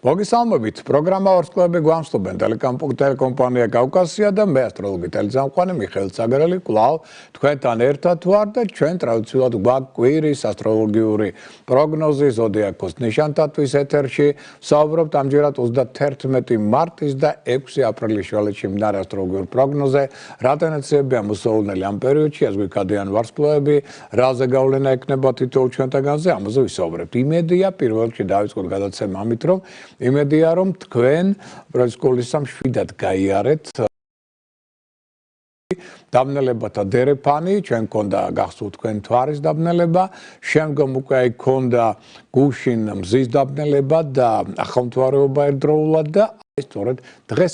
მოგესალმებით. პროგრამა ვარსკვლავები გვამსვლობენ ტელეკომპანია კავკასია და მე ასტროლოგი ტელეზამყვანი მიხეილ ცაგერელი კვლავ თქვენთან ერთად ვარ და ჩვენ ტრადიციულად გვაკვირის ასტროლოგიური პროგნოზი ზოდიაქოს ნიშანთათვის ეთერში. ვსაუბრობთ ამჯერად 31 მარტის და 6 აპრილის შუალედში მდინარე ასტროლოგიურ პროგნოზზე. რა ტენდენციებია მოსავალნელი ამ პერიოდში, ეს გვიქადიან ვარსკვლავები, რაზე გავლენა ექნება თითოეულ ჩვენთაგანზე, ამაზე ვისაუბრებთ. იმედია პირველ რიგში დავიწყოთ გადაცემა ამით, რომ იმედია რომ თქვენ პრესკოლის სამშვიდად გაიარეთ დაბნელებათა დერეფანი, ჩვენ გქონდა გახსოვთ თქვენ თვარის დაბნელება, შემდგომ უკვე აი გქონდა გუშინ მზის დაბნელება და ახალმთვარეობა ერთდროულად და აი სწორედ დღეს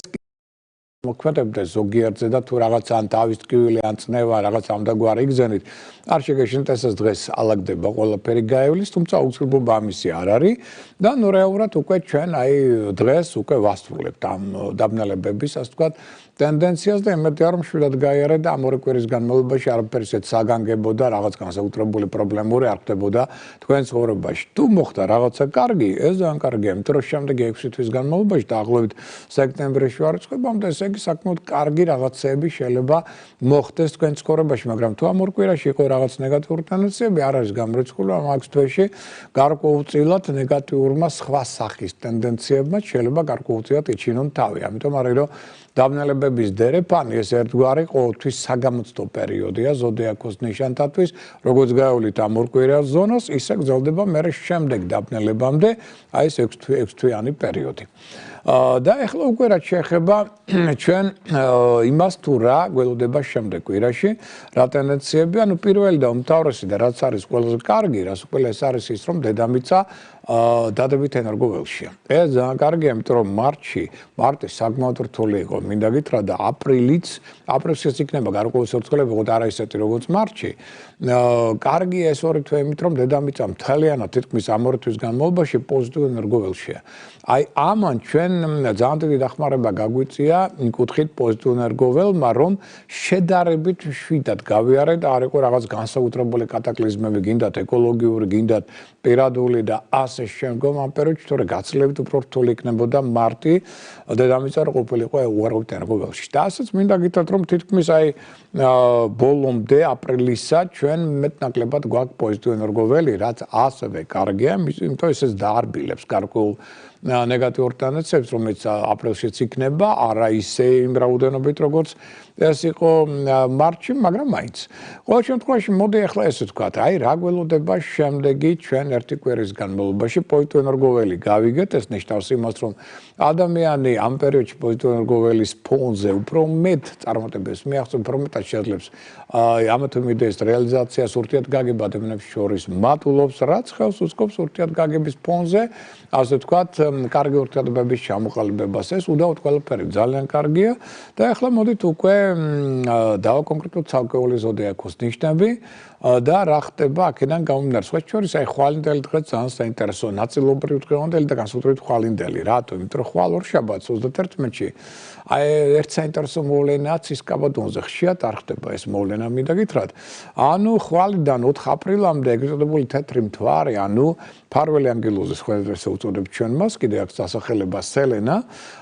მოქმედებდა ზოგიერთზე და თუ რაღაცა ან თავის ტკივილი ან წნევა რაღაც ამდაგვარი იგზენით არ შეგეშინეთ ესეც დღეს ალაგდება ყველაფერი გაივლის თუმცა უცვლელობა ამისი არ არის და ნუ რეალურად უკვე ჩვენ აი დღეს უკვე ვასრულებთ ამ დაბნელებების ასე ვთქვათ ტენდენციას და იმედია რომ შვიდად გაიარეთ და ამ ორი კვირის განმავლობაში არაფერი ისეთ საგანგებო და რაღაც განსაკუთრებული პრობლემური არ ხდებოდა თქვენ ცხოვრებაში. თუ მოხდა რაღაცა კარგი, ეს ძალიან კარგია, იმიტომ რომ შემდეგი 6 თვის განმავლობაში დაახლოებით სექტემბერში ვარიცხებამდე ესე იგი საკმაოდ კარგი რაღაცეები შეიძლება მოხდეს თქვენ ცხოვრებაში, მაგრამ თუ ამ ორ კვირაში იყო რაღაც ნეგატიური ტენდენციები, არ არის გამორიცხული ამ 6 თვეში გარკვეულწილად ნეგატიურმა სხვა სახის ტენდენციებმა შეიძლება გარკვეულწილად იჩინონ თავი. ამიტომ არის რომ დაბნელებების დერეფანი ეს ერთგვარი ყოველთვის საგამოცდო პერიოდია ზოდიაქოს ნიშანთათვის, როგორც გაივლით ამ ორ კვირას ზონას, ისე გრძელდება მერე შემდეგ დაბნელებამდე, აი ეს 6 თვიანი პერიოდი. და ეხლა უკვე რაც შეეხება ჩვენ იმას თუ რა გველოდება შემდეგ კვირაში, რა ტენდენციები, ანუ პირველი და უმთავრესი და რაც არის ყველაზე კარგი, რაც უპირველეს არის ის, რომ დედამიწა დადებით ენერგოველშია. ეს ძალიან კარგია, იმიტომ რომ მარტი საკმაოდ რთული იყო, მინდა გითხრა და აპრილშიც იქნება გარკვეული სირცხველები, ვიღოთ არა ისეთი როგორც მარტში. კარგია ეს ორი თვე იმით, რომ დედამიწა მთლიანად თითქმის ამ ორი თვის განმავლობაში პოზიტიურ ენერგოველშია. აი ამან ჩვენ ძალიან დიდი დახმარება გაგვიწია იმ კუთხით პოზიტიურ ენერგოველმა, რომ შედარებით შვიდად გავიარეთ, არ იყო რაღაც განსაკუთრებული კატაკლიზმები, გინდათ ეკოლოგიური, გინდათ პირადული და ასე შემდგომ ამ პერიოდში თორე გაცილებით უფრო რთული იქნებოდა მარტი დედამიწა რო ყოფილიყო უარყოფით ენერგოველში. და ასეც მინდა გითხრათ, რომ თითქმის აი ბოლომდე აპრილისა ჩვენ მეტნაკლებად გვაქვს პოზიტიურ ენერგოველი, რაც ასევე კარგია, იმიტომ ესეც დაარბილებს გარკვეულ ნეგატიურ ტენდენციებს, რომელიც აპრილშიც იქნება, არა ისე იმ რაოდენობით, როგორც ეს იყო მარტში, მაგრამ მაინც. ყოველ შემთხვევაში მოდი ახლა ესე ვთქვათ, აი რა გველოდება შემდეგი ჩვენ ერთი კვირის განმავლობაში პოზიტიურ ენერგოველი გავიგეთ, ეს ნიშნავს იმას, რომ ადამიანი ამ პერიოდში პოზიტიურ ენერგოველის ფონზე უფრო მეტ წარმატებებს მიაღწევს, უფრო მეტად შეძლებს ამა თუ იმ იდეის რეალიზაციას ურთიერთგაგება ადამიანებს შორის მატულობს, რაც ხელს უწყობს ურთიერთგაგების ფონზე, ასე ვთქვათ, კარგი ურთიერთობების ჩამოყალიბებას. ეს უდავოდ ყველაფერი ძალიან კარგია და ახლა მოდით უკვე დავაკონკრეტოთ ცალკეული ზოდიაქოს ნიშნები და რა ხდება აქედან გამომდინარე. სხვათა შორის აი ხვალინდელი დღე ძალიან საინტერესო ნაწილობრივ დღევანდელი და განსაკუთრებით ხვალინდელი. რატო? იმიტომ რომ ხვალ ორშაბათს 31-ში აი ერთ საინტერესო მოვლენაც ის კაბადონზე ხშირად არ ხდება ეს მოვლენა მინდა გითხრათ. ანუ ხვალიდან 4 აპრილამდე ეგრეთ წოდებული თეთრი მთვარე, ანუ ფარველი ანგელოზის ხვალდრესე უწოდებთ ჩვენ მას, კიდე აქვს დასახელება სელენა.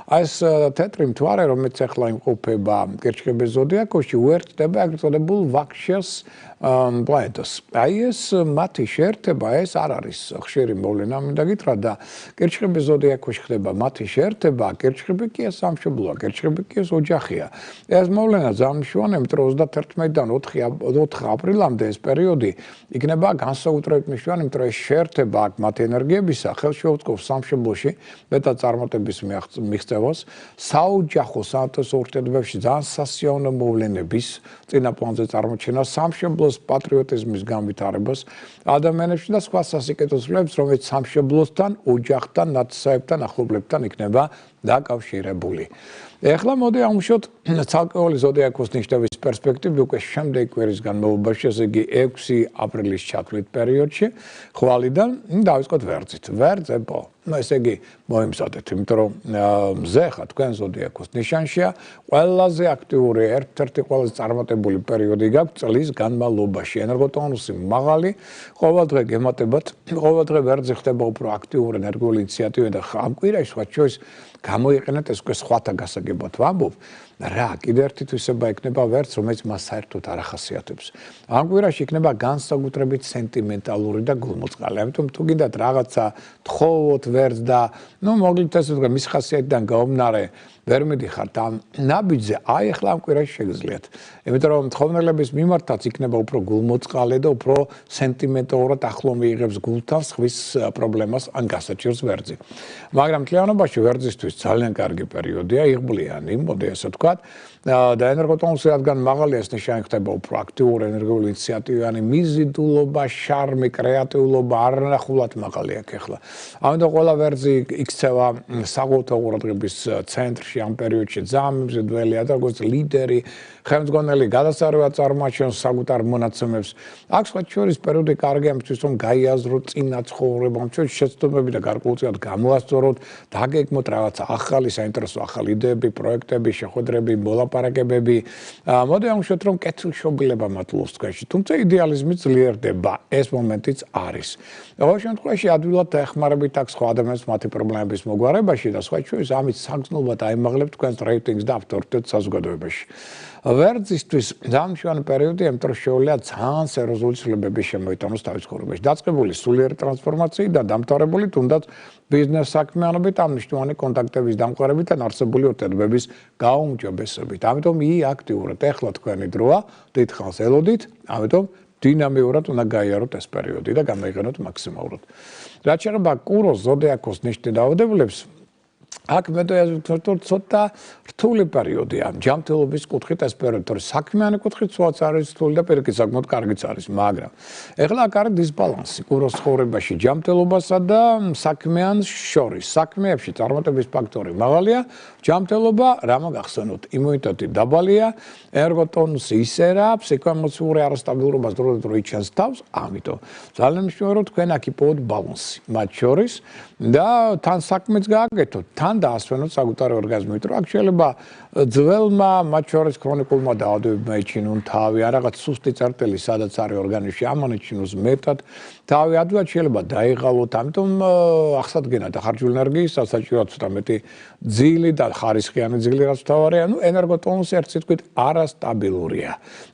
აი ეს თეთრი მთვარე, რომელიც ახლა იმყოფება კერჩხების ზოდიაქოში, უერთდება ეგრეთ წოდებულ ვაქშიას პლანეტას. აი ეს მათი შეერთება, ეს არ არის ხშირი მოვლენა, მინდა გითხრათ და კერჩხების ზოდიაქოში ხდება მათი შეერთება, კერჩხები კი ეს სამშობლოა, კერჩხები კი ეს ოჯახია. ეს მოვლენა ძალიან მნიშვნელოვანია, იმიტომ რომ 31-დან 4 აპრილამდე ეს პერიოდი იქნება განსაკუთრებით მნიშვნელოვანი, იმიტომ რომ ეს შეერთება აქ მათი ენერგიებისა ხელს შეუწყობს სამშობლოში მეტად წარმატების მიღწევას, საოჯახო საერთო ურთიერთობებში ძალიან სასიაოვნო მოვლენების წინაპლანზე წარმოჩენას, სამშობლოს პატრიოტიზმის განვითარებას ადამიანებში და სხვა სასიკეთო ცვლილებებს, რომელიც სამშობლოსთან, ოჯახთან, ნათესავებთან, ახლობლებთან იქნება დაკავშირებული. ეხლა მოდი ავუმშოთ ცალკეული ზოდიაქოს ნიშნების პერსპექტივი უკვე შემდეგი კვირის განმავლობაში, ესე იგი 6 აპრილის ჩათვლით პერიოდში, ხვალიდან დავიწყოთ ვერძით. ვერძებო, ესე იგი მოიმზადეთ, იმიტომ რომ მზე ხა თქვენ ზოდიაქოს ნიშანშია, ყველაზე აქტიური ერთ-ერთი ყველაზე წარმატებული პერიოდი გაქვს წლის განმავლობაში. ენერგოტონუსი მაღალი, ყოველდღე გემატებათ, ყოველდღე ვერძი ხდება უფრო აქტიური ენერგიული ინიციატივა და ამ კვირაში სხვა შორის გამოიყენეთ ეს უკვე სხვათა გასაგებად ვამბობ. რა, კიდევ ერთი თვისება იქნება ვერც, რომელიც მას საერთოდ არ ახასიათებს. ამ კვირაში იქნება განსაკუთრებით სენტიმენტალური და გულმოწყალე. ამიტომ თუ გინდათ რაღაცა თხოვოთ ვერც და მოგლით ესე ვთქვა, მის ხასიათიდან გაუმნარე ვერ მიდიხართ ამ ნაბიჯზე, აი ახლა ამ კვირაში შეგიძლიათ. იმიტომ რომ თხოვნელების მიმართაც იქნება უფრო გულმოწყალე და უფრო სენტიმენტალურად ახლო მიიღებს გულთან სხვის პრობლემას ან გასაჭირს ვერძი. მაგრამ მთლიანობაში ვერძისთვის ძალიან კარგი პერიოდია, იღბლიანი, მოდი ასე ვთქვათ. და ენერგოტონუსი რადგან მაღალია, ეს ნიშანი ხდება უფრო აქტიური ენერგიული ინიციატივიანი, მიზიდულობა, შარმი, კრეატიულობა არანახულად მაღალი აქვს ახლა. ამიტომ ყველა ვერძი იქცევა საყოველთაო ყურადღების ცენტრში ამ პერიოდში ძალიან მიმზიდველია და როგორც ლიდერი, ხელმძღვანელი გადასარევად წარმოაჩენს საკუთარ მონაცემებს. აქ სხვა შორის პერიოდი კარგია ამისთვის, რომ გაიაზროთ წინა ცხოვრება, ამ შორის შეცდომები და გარკვეულწილად გამოასწოროთ, დაგეგმოთ რაღაცა ახალი საინტერესო ახალი იდეები, პროექტები, შეხვედრები, მოლაპარაკებები. მოდი ამშვათ, რომ კეთილშობილება მატლობს თქვენში, თუმცა იდეალიზმი ძლიერდება, ეს მომენტიც არის. ყოველ შემთხვევაში ადვილად დაეხმარებით აქ სხვა ადამიანებს მათი პრობლემების მოგვარებაში და სხვა შორის ამით საგრძნობლად აიმაღლებთ თქვენს რეიტინგს და ავტორიტეტს საზოგადოებაში. ვერძისთვის ძალიან მშვენი პერიოდია, იმიტომ რომ შეუძლია ძალიან სერიოზული ცვლილებების შემოიტანოს თავის ცხოვრებაში. დაწყებული სულიერი ტრანსფორმაციით და დამთავრებული თუნდაც ბიზნეს საქმიანობით, ამ მნიშვნელოვანი კონტაქტების დამყარებით ან არსებული ურთიერთობების გაუმჯობესებით. ამიტომ აქტიურად ეხლა თქვენი დროა, დიდხანს ელოდით, ამიტომ დინამიურად უნდა გაიაროთ ეს პერიოდი და გამოიყენოთ მაქსიმალურად. რაც შეეხება კუროს ზოდიაქოს ნიშნის დაავადებულებს, აქ მე ცოტა რთული პერიოდია ჯანმრთელობის კუთხით ეს პერიოდი, საქმიანი კუთხით სულაც არის რთული და პირიქით საკმაოდ კარგიც არის, მაგრამ ეხლა აქ არის დისბალანსი კუროს ცხოვრებაში ჯანმრთელობასა და საქმიანს შორის. საქმეებში წარმატების ფაქტორი მაღალია, ჯანმრთელობა რა მოგახსენოთ, იმუნიტეტი დაბალია, ენერგოტონუსი ისე რა, ფსიქოემოციური არასტაბილურობას დროდადრო იჩენს თავს, ამიტომ ძალიან მნიშვნელოვანია რომ თქვენ აქ იპოვოთ ბალანსი მათ შორის და თან საქმეც გააკეთოთ, თან დაასვენოთ საკუთარი ორგანიზმით, რომ აქ შეიძლება ძველმა მათ შორის ქრონიკულმა დაავადებებმა იჩინონ თავი, ან რაღაც სუსტი წერტილი სადაც არის ორგანიზმში, ამან იჩინოს მეტად თავი, ადვილად შეიძლება დაიღალოთ, ამიტომ აღსადგენად ახარჯული ენერგიის საჭიროა ცოტა მეტი ძილი და ხარისხიანი ძილი რაც თავარია, ენერგოტონუსი ერთ სიტყვით არასტაბილურია.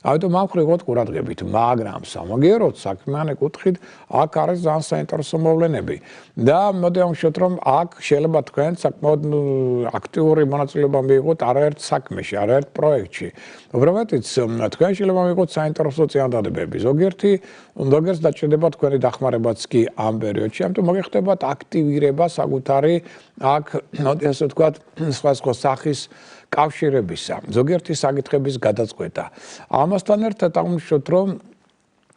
ამიტომ ამ ხრივ ყურადღებით, მაგრამ სამაგიეროდ საქმიანი კუთხით აქ არის ძალიან საინტერესო მოვლენები და მოდი ამშვათ, რომ აქ შეიძლება თქვენ საკმაოდ აქტიური მონაწილეობა მიიღოთ არაერთ საქმეში, არაერთ პროექტში. უბრალოდაც თქვენ შეიძლება მიიღოთ საინტერესო წინადადებები. ზოგიერთს დაჭირდება თქვენი დახმარებაც კი ამ პერიოდში, ამიტომ მოგეხდებათ აქტივირება საკუთარი აქ, მოდი ასე ვთქვათ, სხვა სახის კავშირებისა, ზოგიერთი საკითხების გადაწყვეტა. ამასთან ერთად აღმოჩნდით, რომ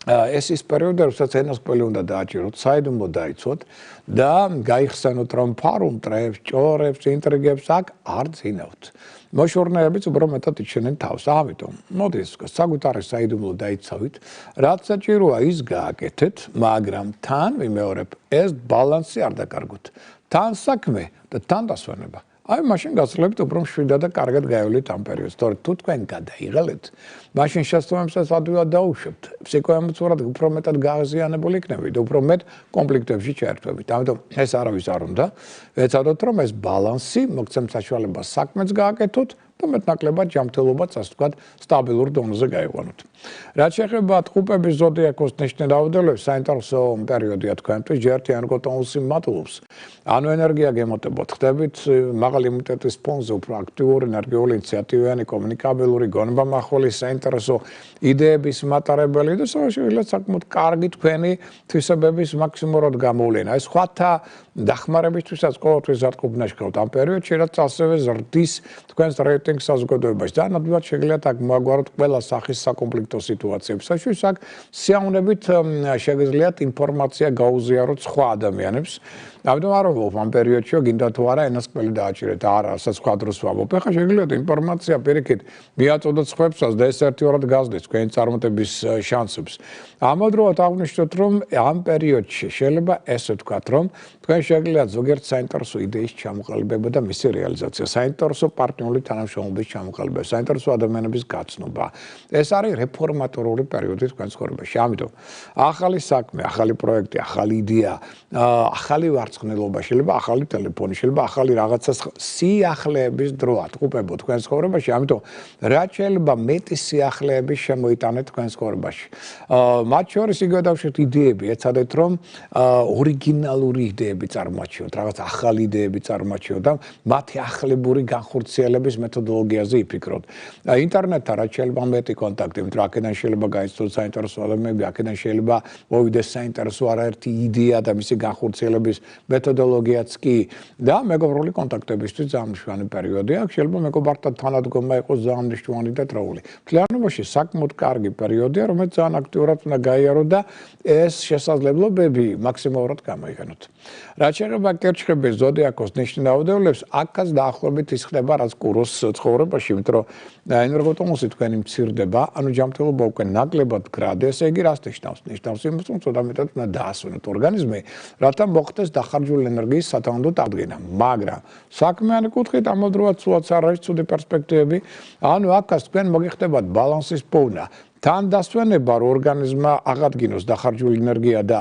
ეს ის პერიოდი, როდესაც ენასკველი უნდა დააჭიროთ, საიდუმლო დაიცვათ და გაიხსენოთ, რომ ფარუმტრებს, ჭორებს, ინტრიგებს აქ არ ძინავთ. მოშორნეებიც უფრო მეტად იჩენენ თავს. ამიტომ მოდი საკუთარი საიდუმლო დაიცავით, რაც საჭიროა ის გააკეთეთ, მაგრამ თან ვიმეორებ, ეს ბალანსი არ დაკარგოთ. თან საქმე და თან დასვენება. აი მაშინ გასწრებით უფრო მშვიდად და კარგად გაივლით ამ პერიოდს. თორე თუ თქვენ გადაიღალეთ, მაშინ შესაბამისად ადვილად დაუშვებთ. ფსიქოემოციურად უფრო მეტად გაზიანებული იქნებით და უფრო მეტ კონფლიქტებში ჩაერთვებით. ამიტომ ეს არავის არ უნდა. ეცადოთ რომ ეს ბალანსი მოგცემთ საშუალებას საქმეც გააკეთოთ და მეტნაკლებად ჯანმრთელობაც, ასე ვთქვათ, სტაბილურ დონეზე გაიყვანოთ. რაც შეეხება ტყუპების ზოდიაქოს ნიშნის დაავადებულებს, საინტერესო პერიოდია თქვენთვის, ჯერ ენერგოტონუსი მატლობს. ანუ ენერგია გემატებოთ, ხდებით მაღალი იმუნიტეტის ფონზე უფრო აქტიური, ენერგიული, ინიციატივიანი, კომუნიკაბელური, გონებამახვილი, საინტერესო იდეების მატარებელი და შეიძლება საკმაოდ კარგი თქვენი თვისებების მაქსიმალურად გამოვლენა. ეს სხვათა დახმარებისთვისაც ყოველთვის ზარდყუბნაში ხავთ ამ პერიოდში, რაც ასევე ზრდის თქვენს რეიტინგს საზოგადოებაში. და ნამდვილად შეგიძლიათ აქ მოაგვაროთ ყველა სახის საკონფლიქტო სიტუაციებს. საშუალებით აქ სიამოვნებით შეგიძლიათ ინფორმაცია გაუზიაროთ სხვა ადამიანებს. ამიტომ არ ვობ ამ პერიოდში გინდა თუ არა ენას ყველი დააჭირეთ არა სხვა დროს ვაბობ ეხლა შეგიძლიათ ინფორმაცია პირიქით მიაწოდოთ სხვებსაც და ეს ერთგვარად გაზრდით თქვენი წარმატების შანსებს ამავდროულად აღნიშნოთ რომ ამ პერიოდში შეიძლება ესე ვთქვათ რომ თქვენ შეგიძლიათ ზოგიერთ საინტერესო იდეის ჩამოყალიბება და მისი რეალიზაცია საინტერესო პარტნიორული თანამშრომლობის ჩამოყალიბება საინტერესო ადამიანების გაცნობა ეს არის რეფორმატორული პერიოდი თქვენ ცხოვრებაში ამიტომ ახალი საქმე ახალი პროექტი ახალი იდეა ახალი ვარცხნილობა შეიძლება ახალი ტელეფონი შეიძლება ახალი რაღაცა სიახლეების დრო ატყუპებო თქვენ ცხოვრებაში ამიტომ რაც შეიძლება მეტი სიახლეები შემოიტანეთ თქვენ ცხოვრებაში მათ შორის იგივე დავშეთ იდეები ეცადეთ რომ ორიგინალური იდეები წარმოაჩიოთ რაღაც ახალი იდეები წარმოაჩიოთ და მათი ახლებური განხორციელების მეთოდოლოგიაზე იფიქროთ ინტერნეტთან რაც შეიძლება მეტი კონტაქტი იმიტომ რომ აქედან შეიძლება გაიცნოთ საინტერესო ადამიანები აქედან შეიძლება მოვიდეს საინტერესო არაერთი იდეა და მისი განხორციელების მეთოდოლოგიაც კი და მეგობრული კონტაქტებისთვის ძალიან მნიშვნელოვანი პერიოდი აქვს შეიძლება მეგობართან თანადგომა იყოს ძალიან მნიშვნელოვანი და დროული მთლიანობაში საკმაოდ კარგი პერიოდია რომელიც ძალიან აქტიურად უნდა გაიარო და ეს შესაძლებლობები მაქსიმალურად გამოიყენოთ რაც შეეხება კერჩხების ზოდიაქოს ნიშნავდებლებს აქაც დაახლოებით ის ხდება რაც კუროს ცხოვრებაში იმიტომ რომ ენერგოტონუსი თქვენი მცირდება ანუ ჯანმრთელობა უკვე ნაკლებად გრადე ესე იგი რას ნიშნავს ნიშნავს იმას რომ ცოტა მეტად უნდა დაასვენოთ ორგანიზმი რათა მოხდეს დახარჯული ენერგიის სათანადო აღდგენა მაგრამ საქმიანი კუთხით ამავდროულად სულაც არ არის ცუდი პერსპექტივები ანუ აქაც თქვენ მოგიხდებათ ბალანსის პოვნა თან დასვენება რომ ორგანიზმმა აღადგინოს დახარჯული ენერგია და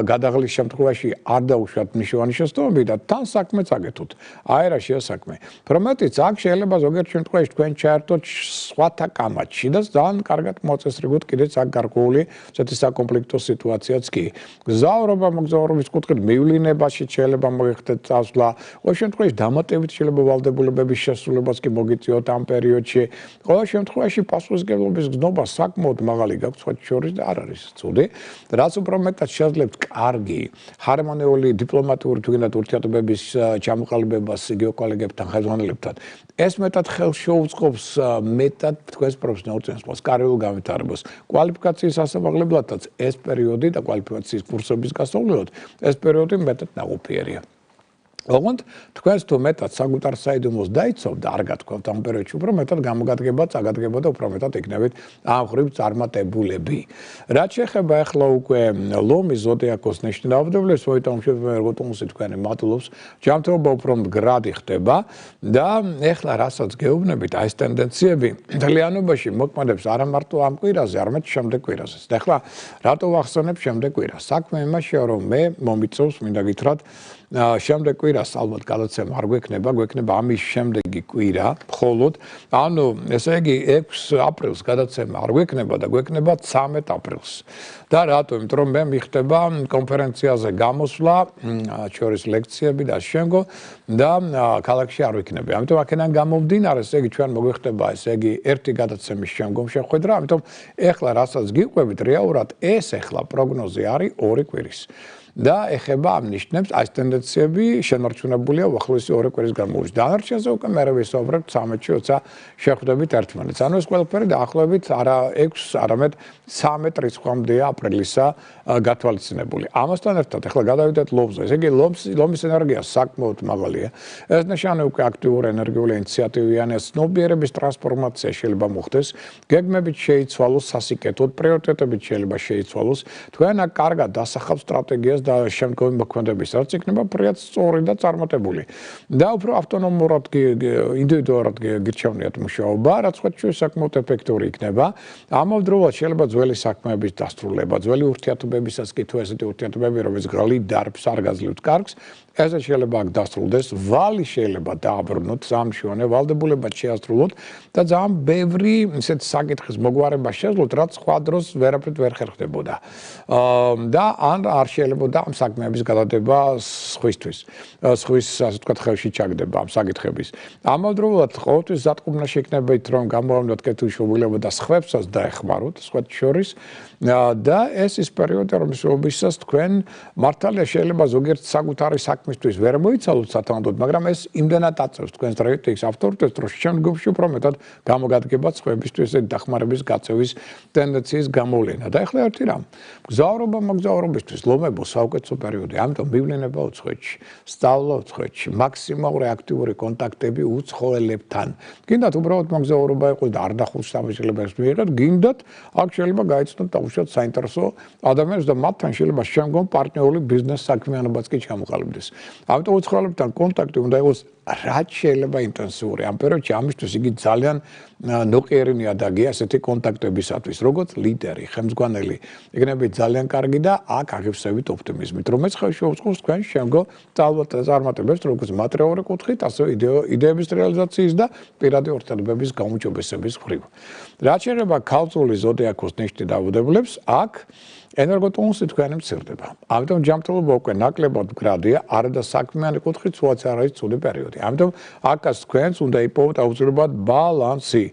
გადაღლის შემთხვევაში არ დაუშვათ მნიშვნელოვანი შესაძლებლობები და თან საქმეც აკეთოთ. აი რა შეასაქმე. პრომეთიც აქ შეიძლება ზოგიერთ შემთხვევაში თქვენ ჩაერთოთ სხვათა კამათში და ძალიან კარგად მოწესრიგოთ კიდეც აქ გარკვეული ესეთი საკონფლიქტო სიტუაციაც კი. გზავრობა მოგზაურობის კუთხით მივლინებაში შეიძლება მოიხდეთ წასვლა. ყოველ შემთხვევაში დამატებით შეიძლება ვალდებულებების შესრულებას კი მოგიწიოთ ამ პერიოდში. ყოველ შემთხვევაში პასუხისმგებლობის გზნობა საკმაოდ მაღალი გაქვს სხვა შორის და არ არის ცუდი. რაც უფრო მეტად შეძლებთ კარგი ჰარმონიული დიპლომატიური თუ გინდათ ურთიერთობების ჩამოყალიბებას გეოკოლეგებთან ხელმძღვანელებთან. ეს მეტად ხელს შეუწყობს მეტად თქვენს პროფესიონალურ წინსვლას, კარიერულ განვითარებას, კვალიფიკაციის ასამაღლებლადაც ეს პერიოდი და კვალიფიკაციის კურსების გასავლელად ეს პერიოდი მეტად ნაყოფიერია. ოღონდ თქვენს თუ მეტად საგუტარ საიდუმლოს დაიცავთ და არ გათქვათ ამ პერიოდში უფრო მეტად გამოგადგება, წაგადგება და უფრო მეტად იქნებით ამ ხრივ წარმატებულები. რაც შეეხება ახლა უკვე ლომის ზოდიაქოს ნიშნავდებლებს, მოიტანხმება ერგოტონუსი თქვენი მატულობს, ჯანმრთელობა უფრო მდგრადი ხდება და ახლა რასაც გეუბნებით, აი ეს ტენდენციები მთლიანობაში მოქმედებს არა მარტო ამ კვირაზე, არამედ შემდეგ კვირაზეც. და ახლა რატო ვახსენებ შემდეგ კვირას? საქმე იმაშია, რომ მე მომიწევს მინდა გითხრათ შემდეგ კვირას ალბათ გადაცემა არ გვექნება, გვექნება ამის შემდეგი კვირა, მხოლოდ ანუ ესე იგი 6 აპრილს გადაცემა არ გვექნება და გვექნება 13 აპრილს. და რატო? იმიტომ რომ მე მიხდება კონფერენციაზე გამოსვლა, შორის ლექციები და შემდგომ და ქალაქში არ ვიქნები. ამიტომ აქედან გამომდინარე, ესე იგი ჩვენ მოგვიხდება, ესე იგი ერთი გადაცემის შემდგომ შეხვედრა, ამიტომ ეხლა რასაც გიყვებით, რეალურად ეს ეხლა პროგნოზი არის 2 კვირის. და ეხება ამ ნიშნებს აი ეს ტენდენციები შემორჩენებულია უახლოესი 2 კვირის განმავლობაში. დანარჩენზე უკვე მე ვისაუბრებთ 13-ში, როცა შეხვდებით ერთმანეთს. ანუ ეს ყველაფერი დაახლოებით არა 6, არამედ 13 რიცხვამდეა აპრილისა გათვალისწინებული. ამასთან ერთად ახლა გადავიდეთ ლომზე. ესე იგი ლომის ენერგია საკმაოდ მაღალია. ეს ნიშანი უკვე აქტიური ენერგიული ინიციატივია, ცნობიერების ტრანსფორმაცია შეიძლება მოხდეს, გეგმებით შეიცვალოს სასიკეთოდ, პრიორიტეტებით შეიძლება შეიცვალოს. თქვენ აქ კარგად დასახავთ სტრატეგიას და შემდგომი მოქმედების იქნება ფრიად სწორი და წარმატებული. და უფრო ავტონომურად ინდივიდუალურად გირჩევნიათ მუშაობა, რაც სხვა საკმაოდ ეფექტური იქნება. ამავდროულად შეიძლება ძველი საქმეების დასრულება, ძველი ურთიერთობებისაც კი თუ ესეთი ურთიერთობები, რომელიც გრალი დარბს არ გაძლევთ კარგს, ესე შეიძლება აქ დასრულდეს, ვალი შეიძლება დააბრუნოთ, ძალიან მშვენიერ ვალდებულებად შეასრულოთ და ძალიან ბევრი ისეთ საკითხის მოგვარება შეძლოთ, რაც სხვა დროს ვერაფრით ვერ ხერხდებოდა. და ან არ შეიძლება ამ საქმეების გადადება სხვისთვის. სხვის ასე ვთქვათ ხელში ჩაგდება ამ საკითხების. ამავდროულად ყოველთვის ზატყუბნაში იქნებით რომ გამოვამდოთ კეთილშობილება და სხვებსაც დაეხმაროთ, სხვათ შორის და ეს ის პერიოდი რომლისთვისაც თქვენ მართალია შეიძლება ზოგიერთ საკუთარი საქმე საქმისთვის ვერ მოიცალოთ სათანადოდ, მაგრამ ეს იმდენად აწევს თქვენს რეიტინგს ავტორიტეტს, რომ შემდგომში უფრო მეტად გამოგადგება სხვებისთვის დახმარების გაწევის ტენდენციის გამოვლენა. და ეხლა ერთი რამ. მგზავრობა მოგზაურობისთვის ლომებო საუკეთესო პერიოდი. ამიტომ მივლენება უცხოეთში, სწავლა უცხოეთში, მაქსიმალური აქტიური კონტაქტები უცხოელებთან. გინდათ უბრალოდ მოგზაურობა იყოს და არ დახულს სამშობლოებს მიიღეთ, გინდათ აქ შეიძლება გაიცნოთ დაუშვათ საინტერესო ადამიანებს და მათთან შეიძლება შემდგომ პარტნიორული ბიზნეს საქმიანობაც კი ჩამოყალიბდეს. ამიტომ უცხოელებთან კონტაქტი უნდა იყოს რაც შეიძლება ინტენსიური. ამ პერიოდში ამისთვის იგი ძალიან ნოყიერი ნიადაგია ასეთი კონტაქტებისათვის, როგორც ლიდერი, ხელმძღვანელი. იქნები ძალიან კარგი და აქ აღევსებით ოპტიმიზმით, რომელიც შეუწყობს თქვენ შემდგომ წარმატებებს, როგორც მატერიალური კუთხით, ასევე იდეების რეალიზაციის და პირადი ურთიერთობების გაუმჯობესების მხრივ. რაც შეეხება ქალწული ზოდიაქოს ნიშნით დაავადებულებს, აქ ენერგოტონუსი თქვენი მცირდება. ამიტომ ჯანმრთელობა უკვე ნაკლებად მდგრადია, არადა საქმიანი კუთხით სულაც არ არის ცუდი პერიოდი. ამიტომ აქაც თქვენს უნდა იპოვოთ აუცილებლად ბალანსი.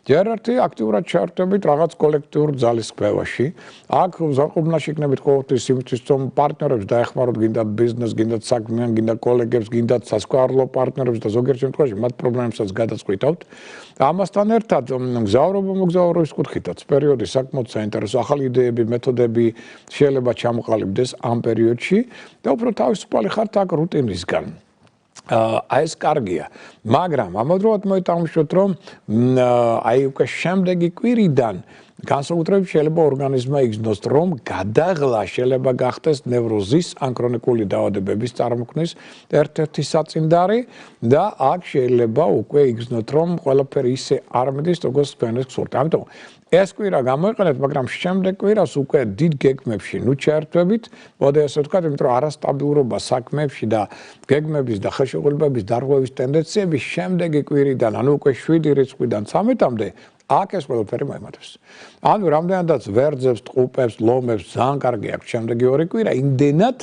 ჯერ ერთი აქტიურად ჩართებით რაღაც კოლექტიურ ძალისხმევაში. აქ ზარყობნაში იქნებით ყოველთვის იმისთვის, რომ პარტნიორებს დაეხმაროთ, გინდათ ბიზნეს, გინდათ საქმიან, გინდათ კოლეგებს, გინდათ სასქესო პარტნიორებს და ზოგიერთ შემთხვევაში მათ პრობლემებსაც გადაწყვიტავთ. ამასთან ერთად მგზავრობა მოგზაურობის კუთხითაც პერიოდი საკმაოდ საინტერესო, ახალი იდეები, მეთოდები შეიძლება ჩამოყალიბდეს ამ პერიოდში და უფრო თავისუფალი ხართ აქ რუტინისგან. ეს კარგია, მაგრამ ამავდროულად მოითამაშოთ, რომ აი უკვე შემდეგი კვირიდან განსაკუთრებით შეიძლება ორგანიზმმა იგრძნოს, რომ გადაღლა შეიძლება გახდეს ნევროზის ან ქრონიკული დაავადებების წარმოქმნის ერთ-ერთი საწინდარი და აქ შეიძლება უკვე იგრძნოთ, რომ ყველაფერი ისე არ მიდის, როგორც თქვენ გსურთ. ამიტომ ეს კვირა გამოიყენეთ, მაგრამ შემდეგ კვირას უკვე დიდ გეგმებში ნუ ჩაერთვებით, მოდი ასე ვთქვათ, იმიტომ რომ არასტაბილურობა საქმეებში და გეგმების და ხელშეკრულებების დარღვევის ტენდენციები შემდეგი კვირიდან, ანუ უკვე 7 რიცხვიდან 13-მდე აქ ეს ყველაფერი მოემართებს. ანუ რამდენადაც ვერძებს, ტყუპებს, ლომებს ძალიან კარგი აქვს შემდეგი ორი კვირა, იმდენად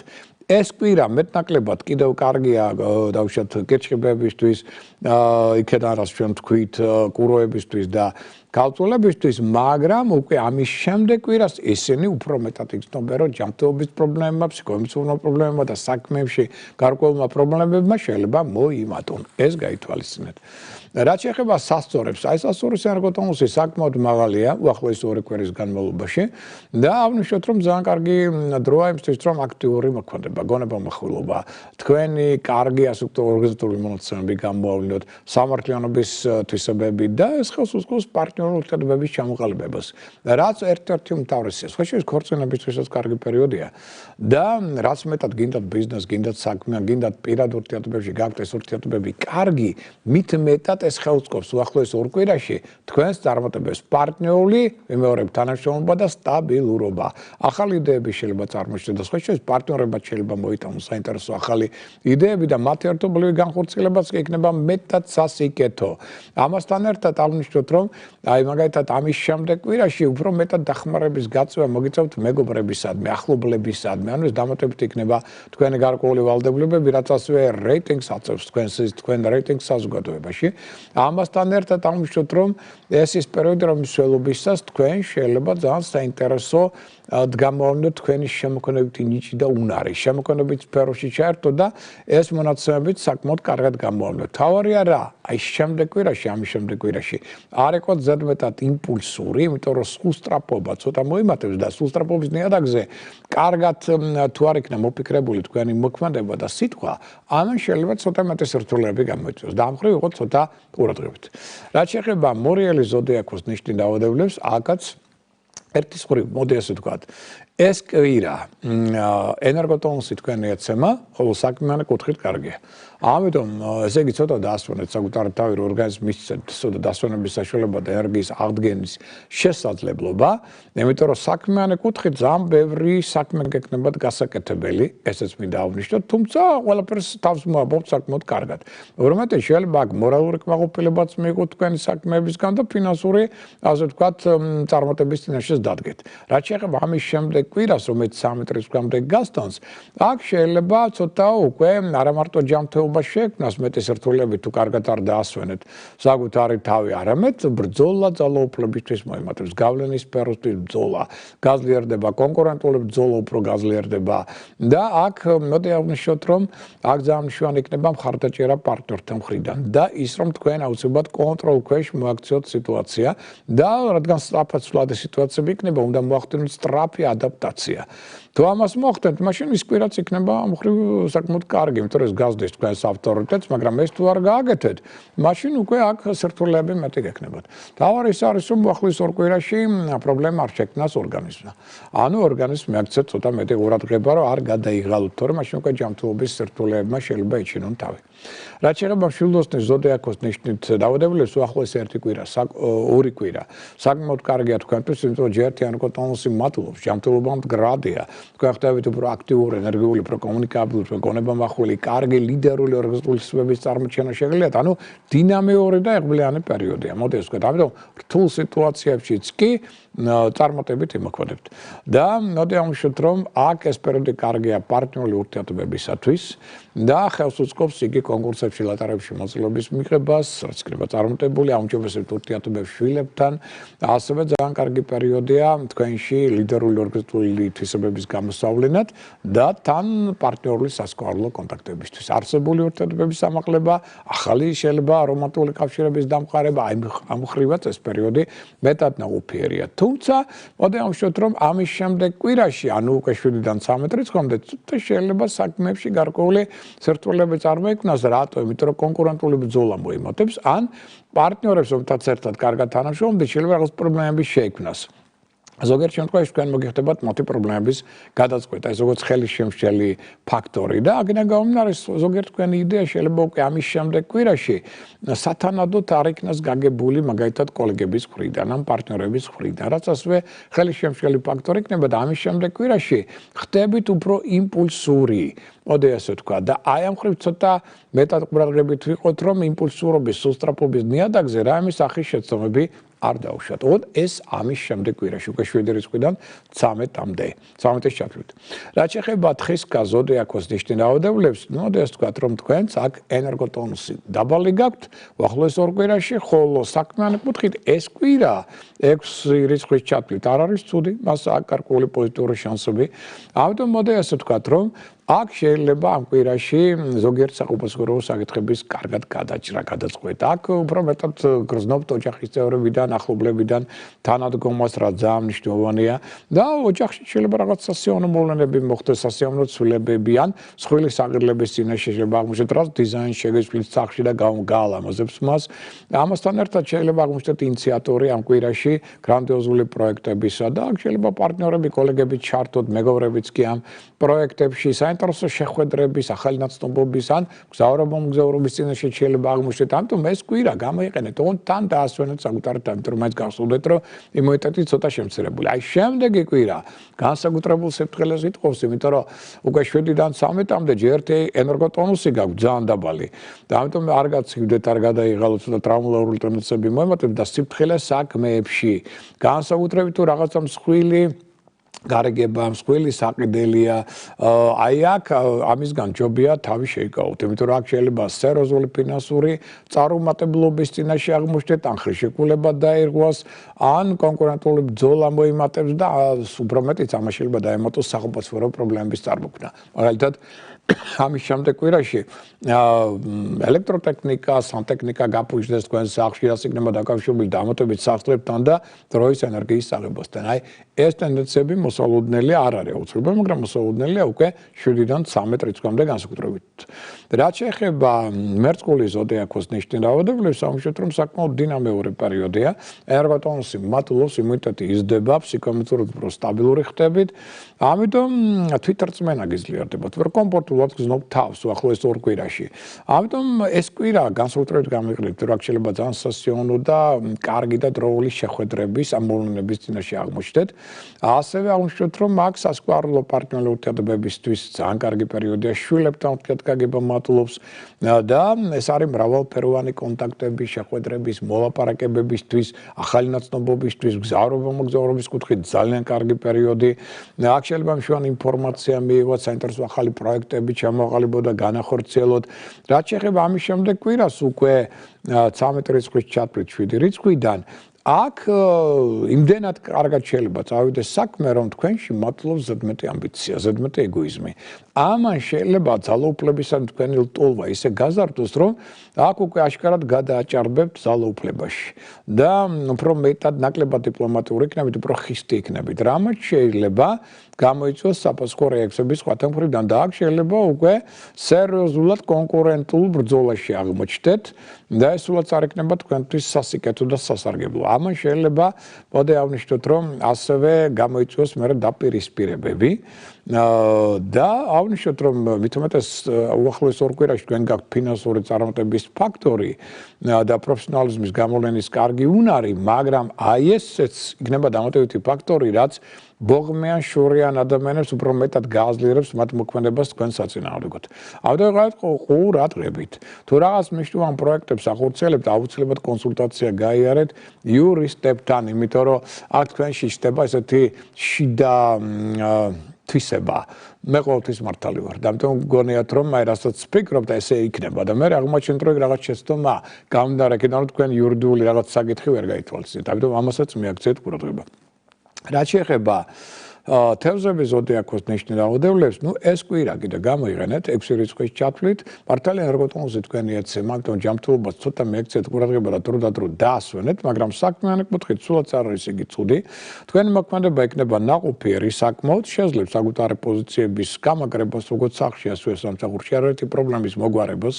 ეს კვირა მეტნაკლებად კიდევ კარგია დაუშვათ კერჩხიბებისთვის, იქედან რაც ჩვენ თქვით, კუროებისთვის და ქალწულებისთვის, მაგრამ უკვე ამის შემდეგ კვირას ისინი უფრო მეტად იგრძნობენ, რომ ჯანმრთელობის პრობლემებმა, ფსიქოემოციურ პრობლემებმა და საქმეებში გარკვეულმა პრობლემებმა შეიძლება მოიმატონ. ეს გაითვალისწინეთ. რაც შეეხება სასწორებს, აი სასწორის ენერგოტონუსი საკმაოდ მაღალია უახლოესი ორი კვირის განმავლობაში და აღნიშნოთ, რომ ძალიან კარგი დროა იმისთვის, რომ აქტიური მოქმედება, გონება-მოხილობა, თქვენი კარგი ასე ვთქვათ ორგანიზატორული მონაცემები გამოავლინოთ, სამართლიანობის თვისებები და ეს ხელს უწყობს პარტნიორულ ურთიერთობების ჩამოყალიბებას. რაც ერთ-ერთი უმთავრესია. სხვა შორის ქორწინებისთვისაც კარგი პერიოდია და რაც მეტად გინდათ ბიზნეს, გინდათ საქმე, გინდათ პირად ურთიერთობებში გაგდეს ურთიერთობები კარგი, მით მეტად ეს ხელს უახლოეს ორ კვირაში თქვენს წარმატებებს პარტნიორული ვიმეორებ თანამშრომლობა და სტაბილურობა. ახალი იდეები შეიძლება წარმოჩნდეს და სხვა შორის პარტნიორებად შეიძლება მოიტანოს საინტერესო ახალი იდეები და მათი ერთობლივი განხორციელებაც იქნება მეტად სასიკეთო. ამასთან ერთად აღნიშნოთ, რომ აი მაგალითად ამის შემდეგ კვირაში უფრო მეტად დახმარების გაწევა მოგიწევთ მეგობრებისადმი, ახლობლებისადმი, ანუ ეს დამატებით იქნება თქვენი გარკვეული ვალდებულებები, რაც ასევე რეიტინგს აწევს თქვენ რეიტინგს საზოგადოებაში. ამასთან ერთად აღნიშნოთ, რომ ეს ის პერიოდი, რომლის მსვლელობისას თქვენ შეიძლება ძალიან საინტერესო გამოავლინოთ თქვენი შემოქმედებითი ნიჭი და უნარი, შემოქმედებით სფეროში ჩაერთოთ და ეს მონაცემებით საკმაოდ კარგად გამოავლინოთ. თავარია რა, აი შემდეგ კვირაში, ამის შემდეგ კვირაში არ იყო ზედმეტად იმპულსური, იმიტომ რომ სულსტრაფობა ცოტა მოიმატებს და სულსტრაფობის ნიადაგზე კარგად თუ არ იქნა მოფიქრებული თქვენი მოქმედება და სიტყვა, ამან შეიძლება ცოტა მეტი სირთულეები გამოიწვიოს და ამ მხრივ იყო ცოტა ყურადღებით. რაც შეეხება მორიელი ზოდიაქოს ნიშნით დაავადებულებს, აქაც ერთი მხრივ, მოდი ასე ვთქვათ, ეს კვირა ენერგოტონუსი თქვენი ეცემა, ხოლო საქმიანი კუთხით კარგია. ამიტომ ესე იგი ცოტა დაასვენეთ საკუთარი თავი, რომ ორგანიზმი მისცემთ ცოტა დასვენების საშუალება და ენერგიის აღდგენის შესაძლებლობა, იმიტომ რომ საქმიანი კუთხით ძალიან ბევრი საქმე გექნებათ გასაკეთებელი, ესეც მინდა აღვნიშნოთ, თუმცა ყველაფერს თავს მოაბობთ საკმაოდ კარგად. უბრალოდ შეიძლება აქ მორალური კმაყოფილებაც მიიღოთ თქვენი საქმეებისგან და ფინანსური, ასე ვთქვათ, წარმატების წინაშე დადგეთ. რაც შეეხება ამის შემდეგ კვირას, რომელიც 13 წლის გვამდე გასტონს, აქ შეიძლება ცოტა უკვე არა მარტო ჯანმრთელობა შექმნას მეტი სირთულეებით თუ კარგად არ დაასვენეთ საკუთარი თავი, არამედ ბრძოლა ძალაუფლებისთვის მოემართებს, გავლენის სფეროსთვის ბრძოლა, გაძლიერდება კონკურენტული ბრძოლა უფრო გაძლიერდება და აქ მოდი აღვნიშნოთ, რომ აქ ძალიან მნიშვნელოვანი იქნება მხარდაჭერა პარტნიორთა მხრიდან და ის რომ თქვენ აუცილებლად კონტროლ ქვეშ მოაქციოთ სიტუაცია და რადგან სწრაფად სიტუაციები იქნება, უნდა მოახდინოთ სწრაფი ადაპტაცია. თუ ამას მოხდენთ, მაშინ ის კვირაც იქნება ამ მხრივ საკმაოდ კარგი, იმიტომ რომ ეს გაზრდის თქვენს ავტორიტეტს, მაგრამ ეს თუ არ გააკეთეთ, მაშინ უკვე აქ სირთულეები მეტი გექნებათ. თავარი ის არის, რომ ახლის ორ კვირაში პრობლემა არ შექმნას ორგანიზმმა. ანუ ორგანიზმი აქცეთ ცოტა მეტი ყურადღება, რომ არ გადაიღალოთ, თორემ მაშინ უკვე ჯანმრთელობის სირთულეებმა შეიძლება იჩინონ თავი. რაც შეეხება მშვილდოსნის ზოდიაქოს ნიშნით დაავადებლებს, უახლოეს ერთი კვირა, ორი კვირა. საკმაოდ კარგია თქვენთვის, იმიტომ რომ ჯერ ენერგოტონუსი მატულობს, ჯანმრთელობა მდგრადია. თქვენ ხდებით უფრო აქტიური, ენერგიული, უფრო კომუნიკაბელური, გონებამახვილი, კარგი ლიდერული ორგანიზაციის წარმოჩენა შეგიძლიათ, ანუ დინამიური და եղბლიანი პერიოდია. მოდეს ვთქვათ, ამიტომ რთულ სიტუაციებშიც კი წარმატებით იმოქმედებთ. და მოდი აღვნიშნოთ, რომ აქ ეს პერიოდი კარგია პარტნიორული ურთიერთობებისათვის და ხელს უწყობს იგი კონკურსებში, ლატარებში მოწვევის მიღებას, რაც იქნება წარმატებული, აუმჯობესებთ ურთიერთობებს შვილებთან. ასევე ძალიან კარგი პერიოდია თქვენში ლიდერული ორგანიზაციული თვისებების გამოსავლენად და თან პარტნიორული სასქესო კონტაქტებისთვის. არსებული ურთიერთობების ამაღლება, ახალი შეიძლება რომანტული კავშირების დამყარება, ამ ხრივაც ეს პერიოდი მეტად ნაყოფიერია. თუმცა, მოდი აღვნიშნოთ, რომ ამის შემდეგ კვირაში, ანუ უკვე 7-დან 13 რიცხვამდე, შეიძლება საქმეებში გარკვეული სირთულეები წარმოიქმნას, რატო? იმიტომ რომ კონკურენტული ბრძოლა მოიმატებს, ან პარტნიორებს, რომთაც ერთად კარგად თანამშრომლობთ, შეიძლება რაღაც პრობლემები შეექმნას. ზოგიერთ შემთხვევაში თქვენ მოგიხდებათ მათი პრობლემების გადაწყვეტა, ეს როგორც ხელისშემშელი ფაქტორი და აქედან გამომდინარე ზოგიერთ თქვენი იდეა შეიძლება უკვე ამის შემდეგ კვირაში სათანადოდ არ იქნას გაგებული მაგალითად კოლეგების მხრიდან ან პარტნიორების მხრიდან, რაც ასევე ხელისშემშელი ფაქტორი იქნება და ამის შემდეგ კვირაში ხდებით უფრო იმპულსური. მოდი ასე ვთქვა და აი ამ მხრივ ცოტა მეტად ყურადღებით ვიყოთ, რომ იმპულსურობის, სუსტრაფობის ნიადაგზე რაიმე სახის შეცდომები არ დაუშვათ. ოღონდ ეს ამის შემდეგ კვირაში უკვე 7 რიცხვიდან 13-მდე, 13-ის ჩათვლით. რაც შეეხება თხის ზოდიაქოს ნიშნით დაავადებლებს, მოდი ასე ვთქვათ, რომ თქვენც აქ ენერგოტონუსი დაბალი გაქვთ, უახლოეს ორ კვირაში, ხოლო საქმიანი კუთხით ეს კვირა 6 რიცხვის ჩათვლით არ არის ცუდი, მას აქ გარკვეული პოზიტიური შანსები. ამიტომ მოდი ასე ვთქვათ, რომ აქ შეიძლება ამ კვირაში ზოგიერთ საყოფაცხოვრებო საკითხების კარგად გადაჭრა, გადაწყვეტა. აქ უფრო მეტად გრძნობთ ოჯახის წევრებიდან, ახლობლებიდან თანადგომას, რაც ძალიან მნიშვნელოვანია და ოჯახში შეიძლება რაღაც სასიამოვნო მოვლენები მოხდეს, სასიამოვნო ცვლილებები ან სხვილი საყიდლების წინაშე შეიძლება აღმოჩნდეთ, რაც დიზაინს შეგეცვლით სახში და გაალამაზებს მას. ამასთან ერთად შეიძლება აღმოჩნდეთ ინიციატორი ამ კვირაში გრანდიოზული პროექტებისა და აქ შეიძლება პარტნიორები, კოლეგები ჩართოთ, მეგობრებიც კი ამ პროექტებში საინტერესო შეხვედრების, ახალი ნაცნობობის ან მგზავრობის წინაშე შეიძლება აღმოჩნდეთ. ამიტომ ეს კვირა გამოიყენეთ, ოღონდ თან დაასვენეთ საკუთარი თავი, რომ მაინც გახსოვდეთ, რომ იმუნიტეტი ცოტა შემცირებული. აი შემდეგი კვირა განსაკუთრებულ სიფრთხილეს იტყობს, იმიტომ რომ უკვე 7-დან 13-მდე ჯერ ერთი ენერგოტონუსი გაქვთ ძალიან დაბალი. და ამიტომ არ გაცივდეთ, არ გადაიღალოთ ცოტა ტრაუმატული ტენდენციები მოემართებათ და სიფრთხილეს საქმეებში. განსაკუთრებით თუ რაღაცა მსხვილი გარეგება, მსხვილი საყიდელია, აი აქ ამისგან ჯობია თავი შეიკავოთ, იმიტომ რომ აქ შეიძლება სერიოზული ფინანსური წარუმატებლობის წინაშე აღმოჩნდეთ, ან ხელშეკრულება დაირღვას, ან კონკურენტული ბრძოლა მოიმატებს და უფრო მეტიც ამას შეიძლება დაემატოს საყოფაცხოვრებო პრობლემების წარმოქმნა. მაგალითად, ამის შემდეგ კვირაში ელექტროტექნიკა, სანტექნიკა გაფუჭდეს თქვენ სახლში, რაც იქნება დაკავშირებული დამატებით სახსრებთან და დროის ენერგიის საღებავთან. აი ეს ტენდენციები მოსალოდნელი არ არის აუცილებელი, მაგრამ მოსალოდნელია უკვე 7-დან 13 რიცხვამდე განსაკუთრებით. რაც შეეხება მერწყული ზოდიაქოს ნიშნით დაავადებლებს, ამჟამად რომ საკმაოდ დინამიური პერიოდია, ენერგოტონუსი მატულობს, იმუნიტეტი იზრდება, ფსიქომეტრულად უფრო სტაბილური ხდებით. ამიტომ თვითრწმენა გიძლიერდებათ, რომ კომფორტული კონკრეტულად გზნობ თავს უახლოეს 2 კვირაში. ამიტომ ეს კვირა განსაკუთრებით გამიყრით, რა შეიძლება ძალიან სასიამოვნო და კარგი და დროული შეხვედრების ამ მოვლენების წინაშე აღმოჩნდეთ. ასევე აღვნიშნოთ, რომ აქ სასკვარლო პარტნიორული ურთიერთობებისთვის ძალიან კარგი პერიოდია, შვილებთან ურთიერთგაგება მატულობს და ეს არის მრავალფეროვანი კონტაქტების, შეხვედრების, მოლაპარაკებებისთვის, ახალი ნაცნობობისთვის, გზავრობა-მოგზაურობის კუთხით ძალიან კარგი პერიოდი. აქ შეიძლება მშვენი ინფორმაცია მიიღოთ, საინტერესო ახალი პროექტები ჩამოყალიბოთ და განახორციელოთ. რაც შეეხება ამის შემდეგ კვირას უკვე 13 რიცხვის ჩათვლით 7 რიცხვიდან აქ იმდენად კარგად შეიძლება წავიდეს საქმე, რომ თქვენში მატლობს ზედმეტი ამბიცია, ზედმეტი ეგოიზმი. ამან შეიძლება ძალაუფლებისადმი თქვენი ტოლვა ისე გაზარდოს, რომ აქ უკვე აშკარად გადააჭარბებთ ძალაუფლებაში და უფრო მეტად ნაკლებად დიპლომატიური იქნებით, უფრო ხისტი იქნებით. რამაც შეიძლება გამოიწვიოს საფასურო რეაქციების სხვათა მხრიდან და აქ შეიძლება უკვე სერიოზულად კონკურენტულ ბრძოლაში აღმოჩნდეთ და ეს სულაც არ იქნება თქვენთვის სასიკეთო და სასარგებლო. ამან შეიძლება მოდე აღვნიშნოთ, რომ ასევე გამოიწვიოს მერე დაპირისპირებები და აღვნიშნოთ, რომ მithumetes უახლოეს 2 კვირაში თქვენ გაქვთ ფინანსური წარმატების ფაქტორი და პროფესიონალიზმის გამოვლენის კარგი უნარი, მაგრამ აი ესეც იქნება დამატებითი ფაქტორი, რაც ბოღმიან შორიან ადამიანებს უფრო მეტად გააძლიერებს მათ მოქმედებას თქვენ საწინააღმდეგოდ. ავდეღოთ ყურადღებით. თუ რაღაც მნიშვნელოვან პროექტებს ახორციელებთ, აუცილებლად კონსულტაცია გაიარეთ იურისტებთან, იმიტომ რომ აქ თქვენში ხდება ესეთი შიდა თვისება. მე ყოველთვის მართალი ვარ. და ამიტომ გონიათ, რომ აი რასაც ვფიქრობ და ესე იქნება და მე აღმოჩნდა, რომ რაღაც შეცდომა გამომდინარე იქიდან, რომ თქვენ იურიდიული რაღაც საკითხი ვერ გაითვალისწინებთ. ამიტომ ამასაც მიაქცევთ ყურადღება. რაც შეეხება თევზების ზოდიაქოს ნიშნულ რაოდენობას, ეს კვირა კიდე გამოიყენეთ 6 რიცხვის ჩათვლით. მართალი ენერგოტონუსი თქვენი ეცემა, ამიტომ ჯანმრთელობას ცოტა მიაქცევთ ყურადღება და დრო და დრო დაასვენეთ, მაგრამ საქმიანი კუთხით სულაც არ არის იგი ცუდი. თქვენი მოქმედება იქნება ნაყოფიერი საკმაოდ, შეძლებს საკუთარი პოზიციების გამაგრებას, როგორც სახლში, ასევე სამსახურში, არაერთი პრობლემის მოგვარებას,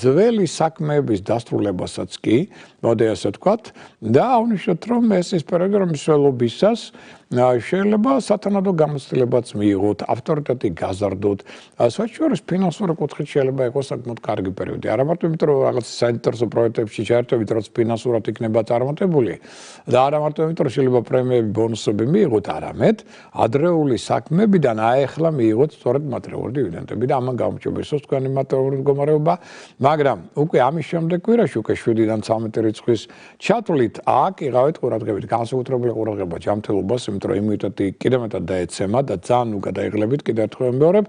ძველი საქმეების დასრულებასაც კი, მოდი ასე ვთქვათ, და აღვნიშნოთ, რომ ეს ის პერიოდი, რომ მსვლელობისას შეიძლება სათანადო გამოცდილებაც მიიღოთ, ავტორიტეტი გაზარდოთ, საერთოდ ფინანსური კუთხით შეიძლება იყოს საკმაოდ კარგი პერიოდი. არა მარტო იმიტომ, რომ რაღაც საინტერესო პროექტებში ჩაერთვებით, რაც ფინანსურად იქნება წარმატებული და არა მარტო იმიტომ, რომ შეიძლება პრემიები, ბონუსები მიიღოთ, არამედ ადრეული საქმეებიდან აეხლა მიიღოთ სწორედ მატერიალური დივიდენდები და ამან გამოჩვენოს თქვენი მატერიალური მდგომარეობა, მაგრამ უკვე ამის შემდეგ კვირაში უკვე 7-დან 13 რიცხვის ჩათვლით აქ იღავით ყურადღებით, განსაკუთრებული ყურადღება ჯანმრთელობას, იმიტომ რომ იმუნიტეტი კიდევ მეტად დაეცემა და ძალიან უკადაიღლებით კიდევ ერთხელ ვიმეორებ,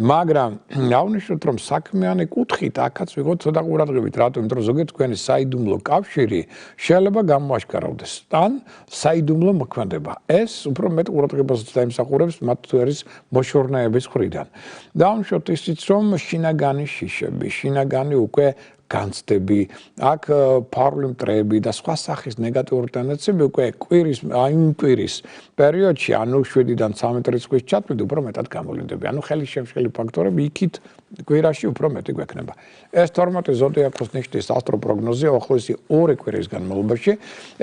მაგრამ აღვნიშნოთ, რომ საქმიანი კუთხით აქაც ვიღოთ ცოტა ყურადღებით, რატომ? იმიტომ რომ ზოგიერთ თქვენი საიდუმლო კავშირი შეიძლება გამოაშკარავდეს თან საიდუმლო მოქმედება. ეს უფრო მეტ ყურადღებას დაიმსახურებს მათ თვერის მოშორნეების მხრიდან. და აღვნიშნოთ ისიც, რომ შინაგანი შიშები, შინაგანი უკვე განცდები, აქ ფარული მტრები და სხვა სახის ნეგატიური ტენდენციები უკვე კვირის პერიოდში, ანუ 7-დან 13 რიცხვის ჩათვლით უფრო მეტად გამოვლინდება. ანუ ხელისშემშელი ფაქტორები იქით კვირაში უფრო მეტი გვექნება. ეს 12 ზოდიაქოს ნიშნის ასტროპროგნოზია უახლოესი 2 კვირის განმავლობაში.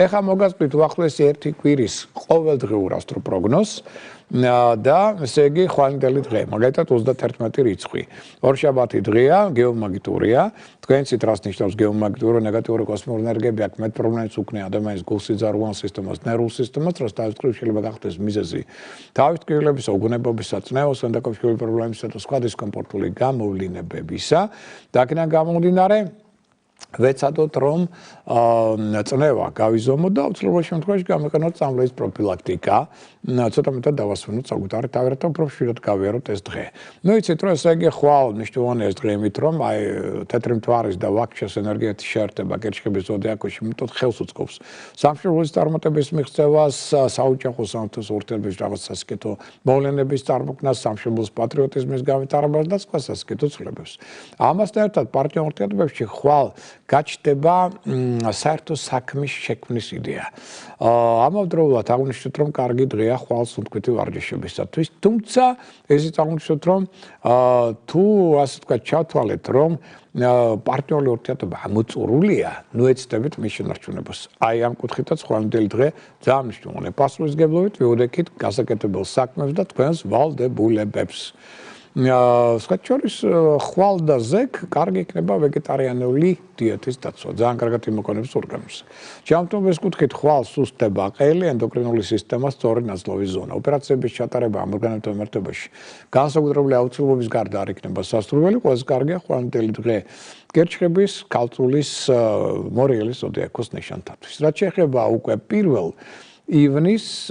ეხლა მოგასწრით უახლოესი 1 კვირის ყოველდღიურ ასტროპროგნოზს. და ესე იგი ხვალინდელი დღე, მაგალითად 31 რიცხვი. ორშაბათი დღეა, გეომაგნიტურია. თქვენცით რას ნიშნავს გეომაგნიტური ნეგატიური კოსმოსური ენერგიები აქ მეტ პრობლემებს უქმნიან ადამიანის გულსიძარღვან სისტემას, ნერვულ სისტემას, რაც თავის მხრივ შეიძლება გახდეს მიზეზი თავის ტკივილებისა, უგუნებობისა, წნევის, ენდოკრინული პრობლემებისა და სხვა დისკომფორტული გამოვლინებებისა. და აქედან გამომდინარე ვეცადოთ, რომ წნევა გავიზომოთ და უცლებრობის შემთხვევაში გამიყენოთ წამლების პროფილაქტიკა. ცოტა მეტად დავასვენოთ საკუთარი თავი, რათა უფრო ხშირად გავიაროთ ეს დღე. ნუ იცით, რომ ესე იგი ხვალ მნიშვნელოვანი ეს დღე იმით, რომ აი თეთრი მთვარის და ვაქშეს ენერგიათი შეერთება კერჩხების ზოდიაქოში, მეტად ხელს უწყობს სამშობლოს წარმატების მიღწევას, საოჯახო სამართლის ურთიერთობის რაღაც სასიკეთო მოვლენების წარმოქმნას, სამშობლოს პატრიოტიზმის განვითარებას და სხვა სასიკეთო ცვლილებებს. ამასთან ერთად პარტნიორ ურთიერთობებში ხვალ გაჩნდება საერთო საქმის შექმნის იდეა. ამავდროულად აღვნიშნოთ, რომ კარგი დღეა ხვალ სუნთქვითი ვარჯიშებისათვის, თუმცა ესეც აღვნიშნოთ, რომ თუ ასე ვთქვათ ჩავთვალეთ, რომ პარტნიორული ურთიერთობა ამოწურულია, ნუ ეცდებით მის შენარჩუნებას. აი ამ კუთხითაც ხვალინდელი დღე ძალიან მნიშვნელოვანია. პასუხისმგებლობით ვიუდექით გასაკეთებელ საქმებს და თქვენს ვალდებულებებს. სხვათა შორის ხვალ და ზეგ კარგი იქნება ვეგეტარიანული დიეტის დაცვა. ძალიან კარგად იმოქმედებს ორგანიზმს. ჯანმრთელობის კუთხით ხვალ სუსტდება ყელი, ენდოკრინული სისტემა, სწორი ნაწლავის ზონა. ოპერაციების ჩატარება ამ ორგანოებთან მიმართებაში განსაკუთრებული აუცილებლობის გარდა არ იქნება სასურველი, ყველაზე კარგია ხვალინდელი დღე გერჩხების, ქალწულის, მორიელის ზოდიაქოს ნიშანთათვის. რაც შეეხება უკვე პირველ ივნის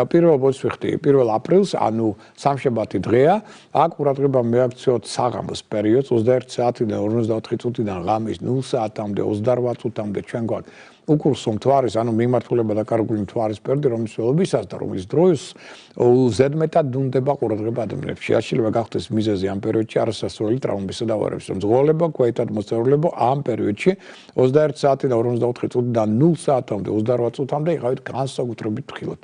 პირველ ბოლოს ვიხდი, 1 აპრილს, ანუ სამშაბათი დღეა, აქ ყურადღება მიაქციოთ საღამოს პერიოდს 21 საათიდან 54 წუთიდან ღამის 0 საათამდე 28 წუთამდე ჩვენ გვაქვს უკურსო მთვარის, ანუ მიმართულება დაკარგული მთვარის პერიოდი, რომლის ველობისას და რომლის დროს ზედმეტად უნდება ყურადღება ადამიანებში. შეიძლება გახდეს მიზეზი ამ პერიოდში არასასურველი ტრავმებისა და ავარიების, რომ ზღვალება, ქვეითად მოსწორება ამ პერიოდში 21 საათიდან 54 წუთიდან 0 საათამდე 28 წუთამდე იყავით განსაკუთრებით ფრთხილად.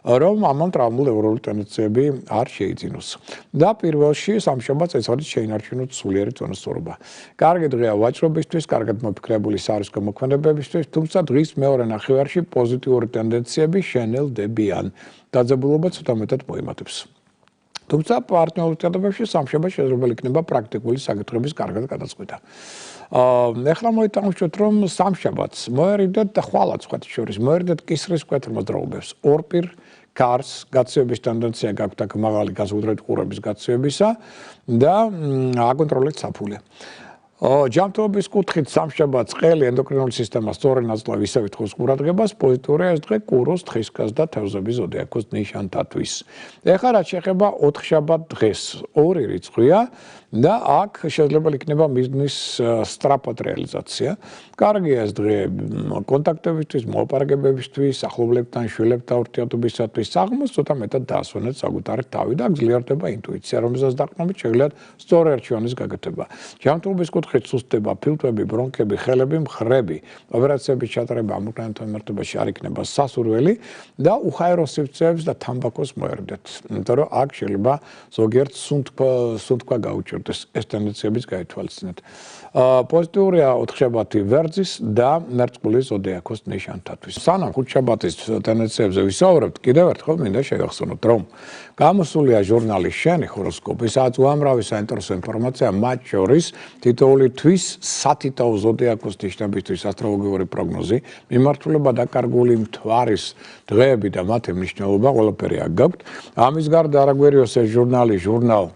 რომ ამან ტრავმულ ევროპული ტენდენციები არ შეიძინოს. და პირველში სამშაბათს ეცადეთ შეინარჩუნოთ სულიერი წონასწორობა. კარგი დღეა ვაჭრობისთვის, კარგად მოფიქრებული სარისკო მოქმედებებისთვის, თუმცა დღის მეორე ნახევარში პოზიტიური ტენდენციები შენელდებიან. დაძაბულობა ცოტა მეტად მოიმატებს. თუმცა პარტნიორულ წოდებებში სამშაბათს შესაძლებელი იქნება პრაქტიკული საკითხების კარგად გადაწყვეტა. ეხლა მოითამაშოთ, რომ სამშაბათს მოერიდეთ და ხვალაც სხვათა შორის მოერიდეთ კისრის მკვეთრ მოძრაობებს. ორპირ კარს გაცივების ტენდენცია გაქვთ აქ მაღალი განსაკუთრებით ყურების გაცივებისა და აკონტროლეთ საფულე. ჯანმრთელობის კუთხით სამშაბათს ყელი, ენდოკრინული სისტემა, სწორი ნაწლავი ისევ ითხოვს ყურადღებას, პოზიტურია ეს დღე კუროს, თხისკას და თევზების ზოდიაქოს ნიშანთათვის. ეხლა რაც შეეხება 4 შაბათ დღეს, 2 რიცხვია და აქ შესაძლებელი იქნება მიზნის სწრაფად რეალიზაცია. კარგია ეს დღე კონტაქტებისთვის, მოპარგებებისთვის, ახლობლებთან, შვილებთან ურთიერთობისათვის, საღამოს ცოტა მეტად დაასვენეთ საკუთარი თავი და გძლიერდება ინტუიცია, რომელსაც დაყრდნობით შეგიძლიათ სწორი არჩევანის გაკეთება. ჯანმრთელობის კუთხით სუსტდება ფილტვები, ბრონქები, ხელები, მხრები. ოპერაციების ჩატარება ამ ორგანოებთან მიმართებაში არ იქნება სასურველი და უხაერო სივრცეებს და თამბაქოს მოერიდეთ. იმიტომ რომ აქ შეიძლება ზოგიერთ სუნთქვა გაუჭირდეს ეს ტენდენციების გაითვალისწინეთ. პოზიტურია 4 შაბათი ვერძის და მერწყულის ზოდიაქოს ნიშანთათვის. სანამ 5 შაბათის ტენდენციებზე ვისაუბრებთ, კიდევ ერთხელ მინდა შევახსენოთ, რომ გამოსულია ჟურნალი შენი ჰოროსკოპი, სადაც უამრავი საინტერესო ინფორმაცია, მათ შორის თითოეული თვის სათითაო ზოდიაქოს ნიშნებისთვის ასტროლოგიური პროგნოზი, მიმართულება დაკარგული მთვარის დღეები და მათი მნიშვნელობა ყველაფერი აქ გაქვთ. ამის გარდა არ აგვერიოს ეს ჟურნალი,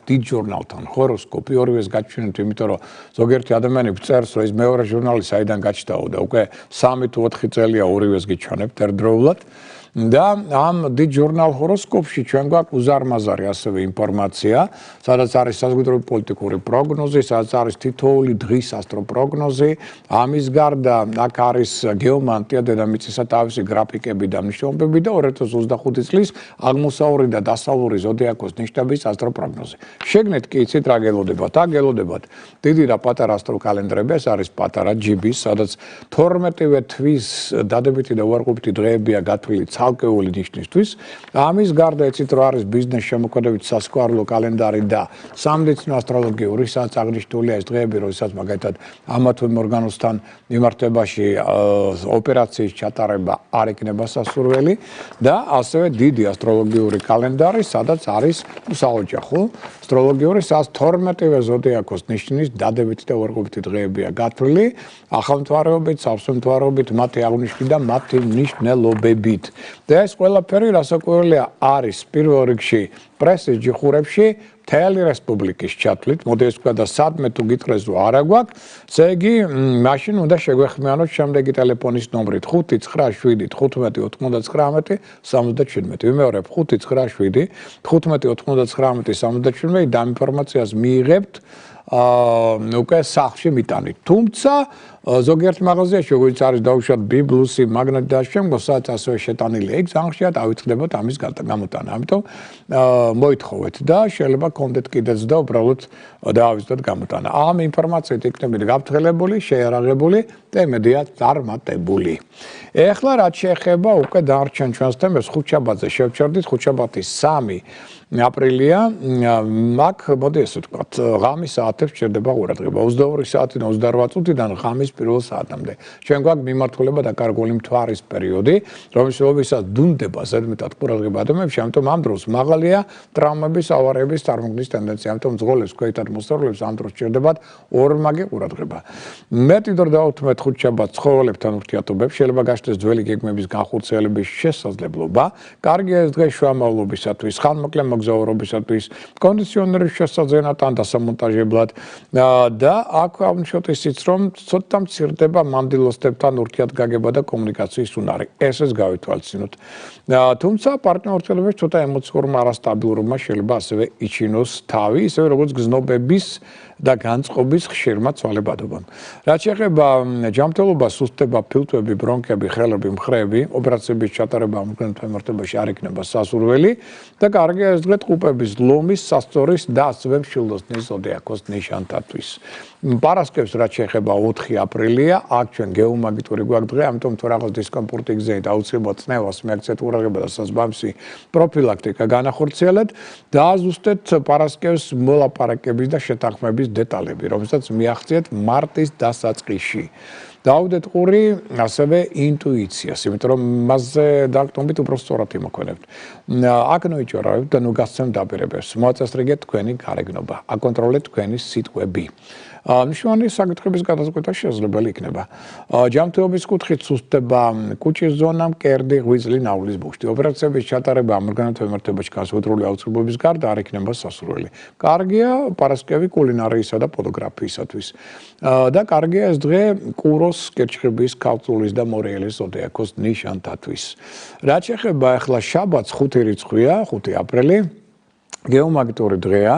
დიდ ჟურნალთან ჰოროსკოპი, ორივეს გაჩვენებთ, იმიტომ რომ ზოგიერთი ადამიანები წერს, რომ ეს მეორე ჟურნალი საიდან გაჩნდაო და უკვე 3 თუ 4 წელია ორივეს გიჩვენებთ ერთდროულად. და ამ დიდ ჟურნალ ჰოროსკოპში ჩვენ გვაქვს უზარმაზარი ასევე ინფორმაცია, სადაც არის საზოგადოებრივი პოლიტიკური პროგნოზი, სადაც არის თითოეული დღის ასტროპროგნოზი. ამის გარდა აქ არის გეომანტია, დედამიწისა თავისი გრაფიკები და მნიშვნელობები და 2025 წლის აღმოსავლური და დასავლური ზოდიაქოს ნიშნების ასტროპროგნოზი. შეგნეთ კი იცით რა გელოდებათ? აქ გელოდებათ დიდი და პატარა ასტროკალენდრები, ეს არის პატარა ჯიბი, სადაც 12-ვე თვის დადებითი და უარყოფითი დღეებია გათვლილი ცალკეული ნიშნისთვის. ამის გარდა იცით რომ არის ბიზნეს შემოქმედებით სასკوارლო კალენდარი და სამედიცინო ასტროლოგიური, სადაც აღნიშნულია ეს დღეები, როდესაც მაგალითად ამა თუ იმ ორგანოსთან მიმართებაში ოპერაციის ჩატარება არ იქნება სასურველი და ასევე დიდი ასტროლოგიური კალენდარი, სადაც არის საოჯახო ასტროლოგიური, სადაც 12-ვე ზოდიაქოს ნიშნის დადებითი და უარყოფითი დღეებია გათვლილი, ახალმთვარეობით, სავსემთვარეობით, მათი აღნიშვნით და მათი მნიშვნელობებით. და ეს ყველაფერი რასაკვირველია არის პირველ რიგში პრესის ჯიხურებში მთელი რესპუბლიკის ჩათვლით, მოდი ეს ვქვა და სადმე თუ გითხრეს რომ არა გვაქვს, ესე იგი მაშინ უნდა შეგვეხმიანოთ შემდეგი ტელეფონის ნომრით 597 15 99 77. ვიმეორებ 597 15 99 77 და ამ ინფორმაციას მიიღებთ უკვე სახლში მიტანით. თუმცა ზოგიერთ მაღაზიაში, როგორც არის დაუშვათ ბიბლუსი, მაგნეტი და შემდგომ, სადაც ასევე შეტანილი ეგ ძალიან ხშირად ავიწყდებათ ამის გამოტანა. ამიტომ მოითხოვეთ და შეიძლება გქონდეთ კიდეც და უბრალოდ დაავიწყდეთ გამოტანა. ამ ინფორმაციით იქნებით გაფრთხილებული, შეიარაღებული და იმედია წარმატებული. ეხლა რაც შეეხება უკვე დარჩენ ჩვენს თემებს, 5 შაბათზე შევჩერდით, 5 შაბათის 3 აპრილია, მაგ მოდი ესე ვთქვათ, ღამის საათებს სჭირდება ყურადღება. 22 საათიდან 28 წუთიდან ღამის პირველ საათამდე. ჩვენ გვაქვს მიმართულება დაკარგული მთვარის პერიოდი, რომელშიც დუნდება ზედმეტად ყურადღება ადამიანებში, ამიტომ ამ დროს მაღალია ტრავმების, ავარიების წარმოქმნის ტენდენცია. ამიტომ მძღოლებს, ქვეითად მოსწავლეებს ამ დროს სჭირდებათ ორმაგი ყურადღება. მეტი დრო დავუთმეთ ხუთშაბათ ცხოველებთან ურთიერთობებს, შეიძლება გაშთეს ძველი გეგმების განხორციელების შესაძლებლობა, კარგია ეს დღე შუამავლობისათვის, ხანმოკლე მოგზაურობისათვის, კონდიციონერის შესაძენად ან დასამონტაჟებლად და აქ აღნიშნოთ ისიც, რომ ცოტა მცირდება მამდილოსდებთან ურთიერთგაგება და კომუნიკაციის უნარი. ესეც გავითვალისწინოთ. თუმცა პარტნიორთელების ცოტა ემოციურმა არასტაბილურობმა შეიძლება ასევე იჩინოს თავი, ისევე როგორც გზნობების და განწყობის ხშირმა ცვალებადობამ. რაც შეეხება ჯანმრთელობას, სუსტდება, ფილტვები, ბრონქები, ხელები, მხრები, ოპერაციების ჩატარება მომხდარებაში არ იქნება სასურველი და კარგია ეს დღე ტყუპების, ლომის, სასწორის და ასევე მშვილდოსნის ზოდიაქოს ნიშანთათვის. პარასკევს რაც შეეხება 4 აპრილია, აქ ჩვენ გეომაგნიტური გვაქვს დღე, ამიტომ თუ რაღაც დისკომფორტი გზით აუცილებლად წნევას მიაქცეთ ყურადღება და საზღვამსი პროფილაქტიკა განახორციელეთ და ზუსტად პარასკევს მოლაპარაკების და შეთანხმების დეტალები, რომელსაც მიაღწიეთ მარტის დასაწყისში. დავდეთ ყური ასევე ინტუიციას, იმიტომ რომ მასზე დაგტომით უბრალოდ სწორად იმოქმედებთ. აქ ნოიჭორავებთ და ნუ გასცემ დაპირებებს, მოაწესრიგეთ თქვენი გარეგნობა, აკონტროლეთ თქვენი სიტყვები. მნიშვნელოვანი საკითხების გადაწყვეტა შესაძლებელი იქნება. ჯანმრთელობის კუთხით სუსტდება კუჭის ზონა, მკერდი, ღვიძლი, ნავლის ბუშტი. ოპერაციების ჩატარება ამორგანო თემართებაში განსაკუთრებული აუცილებლობის გარდა არ იქნება სასურველი. კარგია პარასკევი კულინარიისა და ფოტოგრაფიისათვის. და კარგია ეს დღე კუროს, კერჩხიბის, ქალწულის და მორიელის ზოდიაქოს ნიშანთათვის. რაც შეეხება ახლა შაბათს 5 რიცხვია, 5 აპრილი. გეომაგნიტური დღეა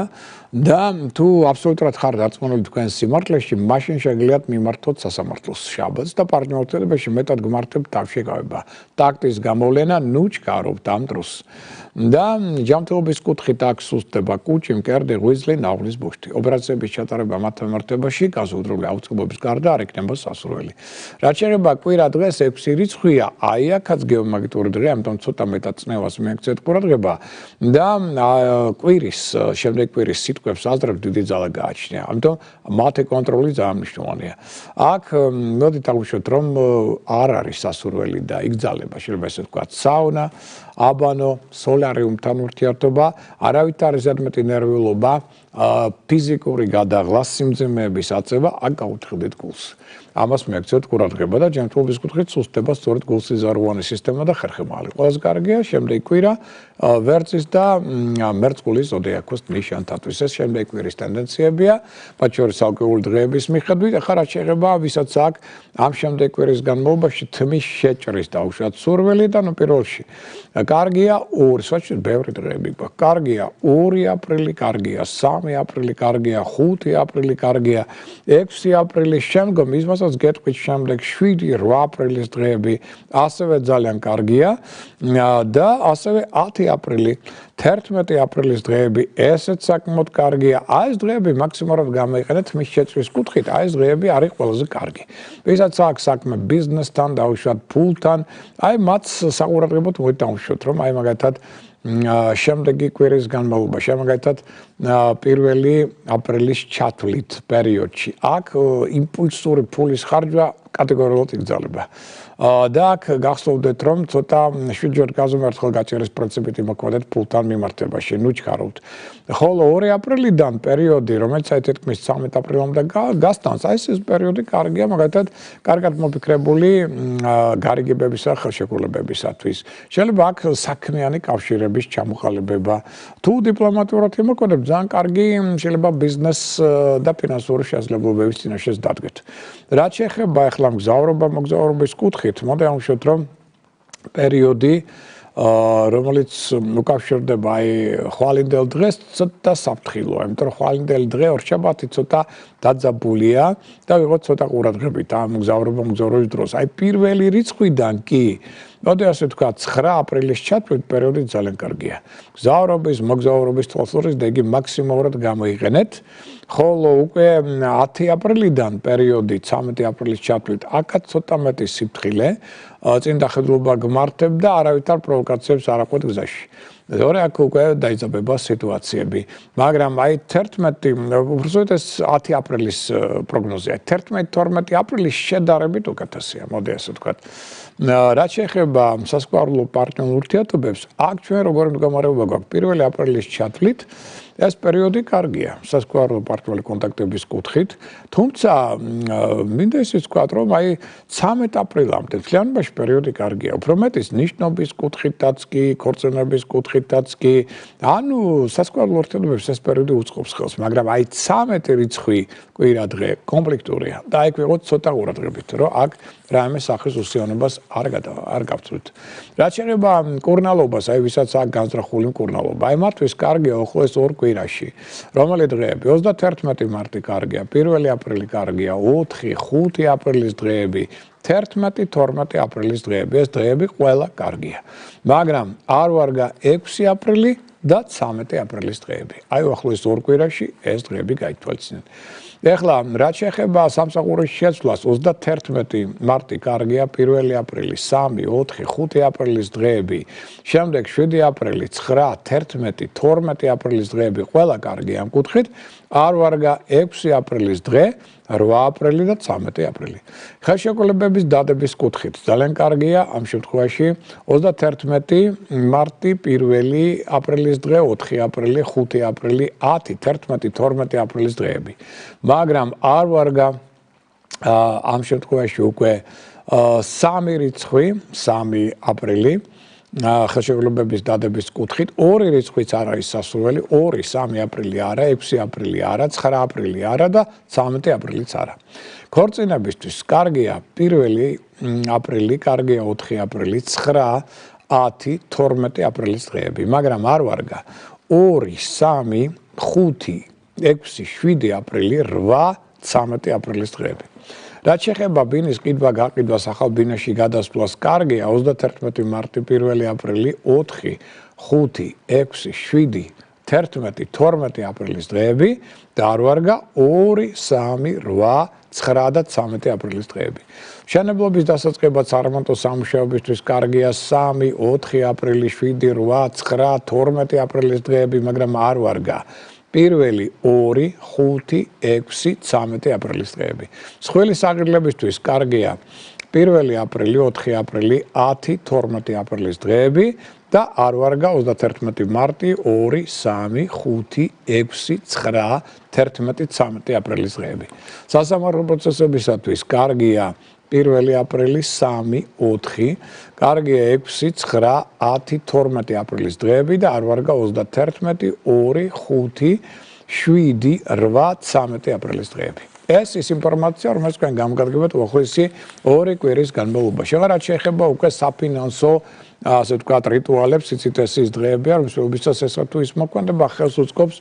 და თუ აბსოლუტურად ხარ დარწმუნებული თქვენ სიმართლეში, მაშინ შეგიძლიათ მიმართოთ სასამართლოს შაბათს და პარტნიორთელებაში მეტად გმართებთ თავშეკავება. ტაქტის გამოვლენა ნუ ჩქარობთ ამ დროს. და ჯანმრთელობის კუთხით აქ სუსტდება კუჭი, მკერდი, ღვიძლი, ნავლის ბუშტი. ოპერაციების ჩატარება მათ მიმართებაში განსაკუთრებული აუცილებლობის გარდა არ იქნება სასურველი. რაც შეეხება კვირა დღეს 6 რიცხვია, აი აქაც გეომაგნიტური დღე, ამიტომ ცოტა მეტად წნევას მიაქცეთ ყურადღება და კვირის, შემდეგ კვირის სიტყვებს აზრებს დიდი ძალა გააჩნია. ამიტომ მათი კონტროლი ძალიან მნიშვნელოვანია. აქ მოდით აღვნიშნოთ, რომ არ არის სასურველი და იგზალება, შეიძლება ესე ვთქვათ, საუნა, აბანო, სოლარიუმთან ურთიერთობა, არავითარი ზედმეტი ნერვიულობა, ფიზიკური გადაღლა, სიმძიმეების აწევა, აქ გაუთხრიდეთ გულს. ამას მიაქცევთ ყურადღება და ჯანმრთელობის კუთხით სუსტდება სწორედ გულსიზარღვოვანი სისტემა და ხერხემალი. ყველაზე კარგია შემდეგი კვირა ვერწის და მერწყულის ზოდიაქოს ნიშანთათვის. ეს შემდეგი კვირის ტენდენციებია, მათ შორის ალკოჰოლური დღეების მიხედვით. ახლა რაც შეეხება ვისაც აქ ამ შემდეგი კვირის განმავლობაში თმის შეჭრის დაუშვათ სურვილი და ნუ პირველში კარგია 2, საჭიროა ბევრი დღეები გვაქვს. კარგია 2 აპრილი, კარგია 3 აპრილი, კარგია 5 აპრილი, კარგია 6 აპრილი, შემდგომ იმასაც გეტყვით შემდეგ 7-8 აპრილის დღეები ასევე ძალიან კარგია და ასევე 10 აპრილი, 11 აპრილის დღეები ესეც საკმაოდ კარგია. აი ეს დღეები მაქსიმალურად გამოიყენეთ თმის შეჭრის კუთხით, აი ეს დღეები არის ყველაზე კარგი. ვისაც აქვს საქმე ბიზნესთან, დაუშვათ ფულთან, აი მათ საყურადღებოდ მოვიტანხმოთ, რომ აი მაგათად შემდეგი კვირის განმავლობაში, მაგათად 1 აპრილის ჩათვლით პერიოდში. აქ იმპულსური ფულის ხარჯვა კატეგორიულად იგზალება. და აქ გახსოვდეთ, რომ ცოტა 7-ჯერ გაზომერთხელ გაჭერის პრინციპით იმოქმედეთ ფულთან მიმართებაში, ნუ ჩქარობთ. ხოლო 2 აპრილიდან პერიოდი, რომელიც აი თითქმის 13 აპრილამდე გასტანს, აი ეს პერიოდი კარგია, მაგათად კარგად მოფიქრებული გარიგებებისა და ხელშეკრულებებისათვის. შეიძლება აქ საქმიანი კავშირების ჩამოყალიბება. თუ დიპლომატიურად იმოქმედებთ, ძალიან კარგი შეიძლება ბიზნეს და ფინანსური შესაძლებლობების წინაშე დადგეთ. რაც შეეხება ახლა მოგზაურობის კუთხით, მოდი აღვნიშნოთ, რომ პერიოდი რომელიც უკავშირდება აი ხვალინდელ დღეს ცოტა საფრთხილოა, იმიტომ რომ ხვალინდელი დღე ორშაბათი ცოტა დაძაბულია და ვიღოთ ცოტა ყურადღებით ამ მოგზაურობის დროს. აი პირველი რიცხვიდან კი მოდი ასე ვთქვათ 9 აპრილის ჩათვლით პერიოდი ძალიან კარგია. მოგზაურობის თვალსაზრისით და იგი მაქსიმალურად გამოიყენეთ. ხოლო უკვე 10 აპრილიდან პერიოდი 13 აპრილის ჩათვლით აქაც ცოტა მეტი სიფრთხილე, წინ დახედულობა გმართებ და არავითარ პროვოკაციებს არ აყვეთ გზაში. მეორე აქ უკვე დაიწყება სიტუაციები. მაგრამ აი 11 უბრალოდ ეს 10 აპრილის პროგნოზია. 11-12 აპრილის შედარებით უკეთესია, მოდი ასე ვთქვათ. რაც შეეხება სასკვარულო პარტნიორულ ურთიერთობებს, აქ ჩვენ როგორი მდგომარეობა გვაქვს? 1 აპრილის ჩათვლით ეს პერიოდი კარგია სასკვარულო პარტნიორული კონტაქტების კუთხით, თუმცა მინდა ისიც ვთქვათ, რომ აი 13 აპრილამდე მთლიანობაში პერიოდი კარგია. უფრო მეტის ნიშნობის კუთხითაც კი, ქორწინების კუთხითაც კი, ანუ სასკვარულო ურთიერთობებს ეს პერიოდი უწყობს ხელს, მაგრამ აი 13 რიცხვი კვირა დღე კონფლიქტურია და აი ვიყოთ ცოტა ყურადღებით, რომ აქ რაიმე სახის უსიამოვნებას არ გავწვით. რაც შეეხება მკურნალობას, აი ვისაც აქ განზრახული მკურნალობა, აი მათთვის კარგია უახლოეს 2 კვირაში. რომელი დღეები? 31 მარტი კარგია, 1 აპრილი კარგია, 4, 5 აპრილის დღეები, 11-12 აპრილის დღეები. ეს დღეები ყველა კარგია. მაგრამ არ ვარგა 6 აპრილი და 13 აპრილის დღეები. აი უახლოეს 2 კვირაში ეს დღეები გაითვალისწინეთ. ეხლა რაც შეეხება სამსახურის შეცვლას 31 მარტი კარგია, 1 აპრილი, 3, 4, 5 აპრილის დღეები, შემდეგ 7 აპრილი, 9, 11, 12 აპრილის დღეები ყველა კარგია ამ კუთხით, არ ვარგა 6 აპრილის დღე, 8 აპრილი და 13 აპრილი. ხელშეკრულებების დადების კუთხით ძალიან კარგია ამ შემთხვევაში 31 მარტი, 1 აპრილის დღე, 4 აპრილი, 5 აპრილი, 10, 11, 12 აპრილის დღეები. მაგრამ არ ვარგა ამ შემთხვევაში უკვე 3 რიცხვი, 3 აპრილი ხელშეკრულებების დადების კუთხით, 2 რიცხვიც არ არის სასურველი, 2, 3 აპრილი არა, 6 აპრილი არა, 9 აპრილი არა და 13 აპრილიც არა. ქორწინებისთვის კარგია 1 აპრილი, კარგია 4 აპრილი, 9, 10, 12 აპრილის დღეები, მაგრამ არ ვარგა 2, 3, 5, 6, 7 აპრილი, 8, 13 აპრილის დღეები. რაც შეეხება ბინის ყიდვა-გაყიდვას ახალ ბინაში გადასვლას კარგია 31 მარტი, 1 აპრილი, 4, 5, 6, 7, 11, 12 აპრილის დღეები და არ ვარგა 2, 3, 8, 9 და 13 აპრილის დღეები. მშენებლობის დასაწყებად სარემონტო სამუშაოებისთვის კარგია 3, 4 აპრილი, 7, 8, 9, 12 აპრილის დღეები, მაგრამ არ ვარგა 1, 2, 5, 6, 13 აპრილის დღეები. მსხვილი საღირლებისთვის კარგია 1 აპრილი, 4 აპრილი, 10, 12 აპრილის დღეები და არ ვარგა 31 მარტი, 2, 3, 5, 6, 9, 11, 13 აპრილის დღეები. სასამართლო პროცესებისათვის კარგია 1 აპრილი, 3, 4, კარგია 6, 9, 10, 12 აპრილის დღეები და არ ვარგა 31, 2, 5, 7, 8, 13 აპრილის დღეები. ეს ის ინფორმაცია, რომელიც თქვენ გამგადგებთ უახლოესი 2 კვირის განმავლობაში. რაც შეეხება უკვე საფინანსო ასე ვთქვათ რიტუალებს, იცით ეს ის დღეებია, რომელსაც ესა თუ ის მოქმედება ხელს უწყობს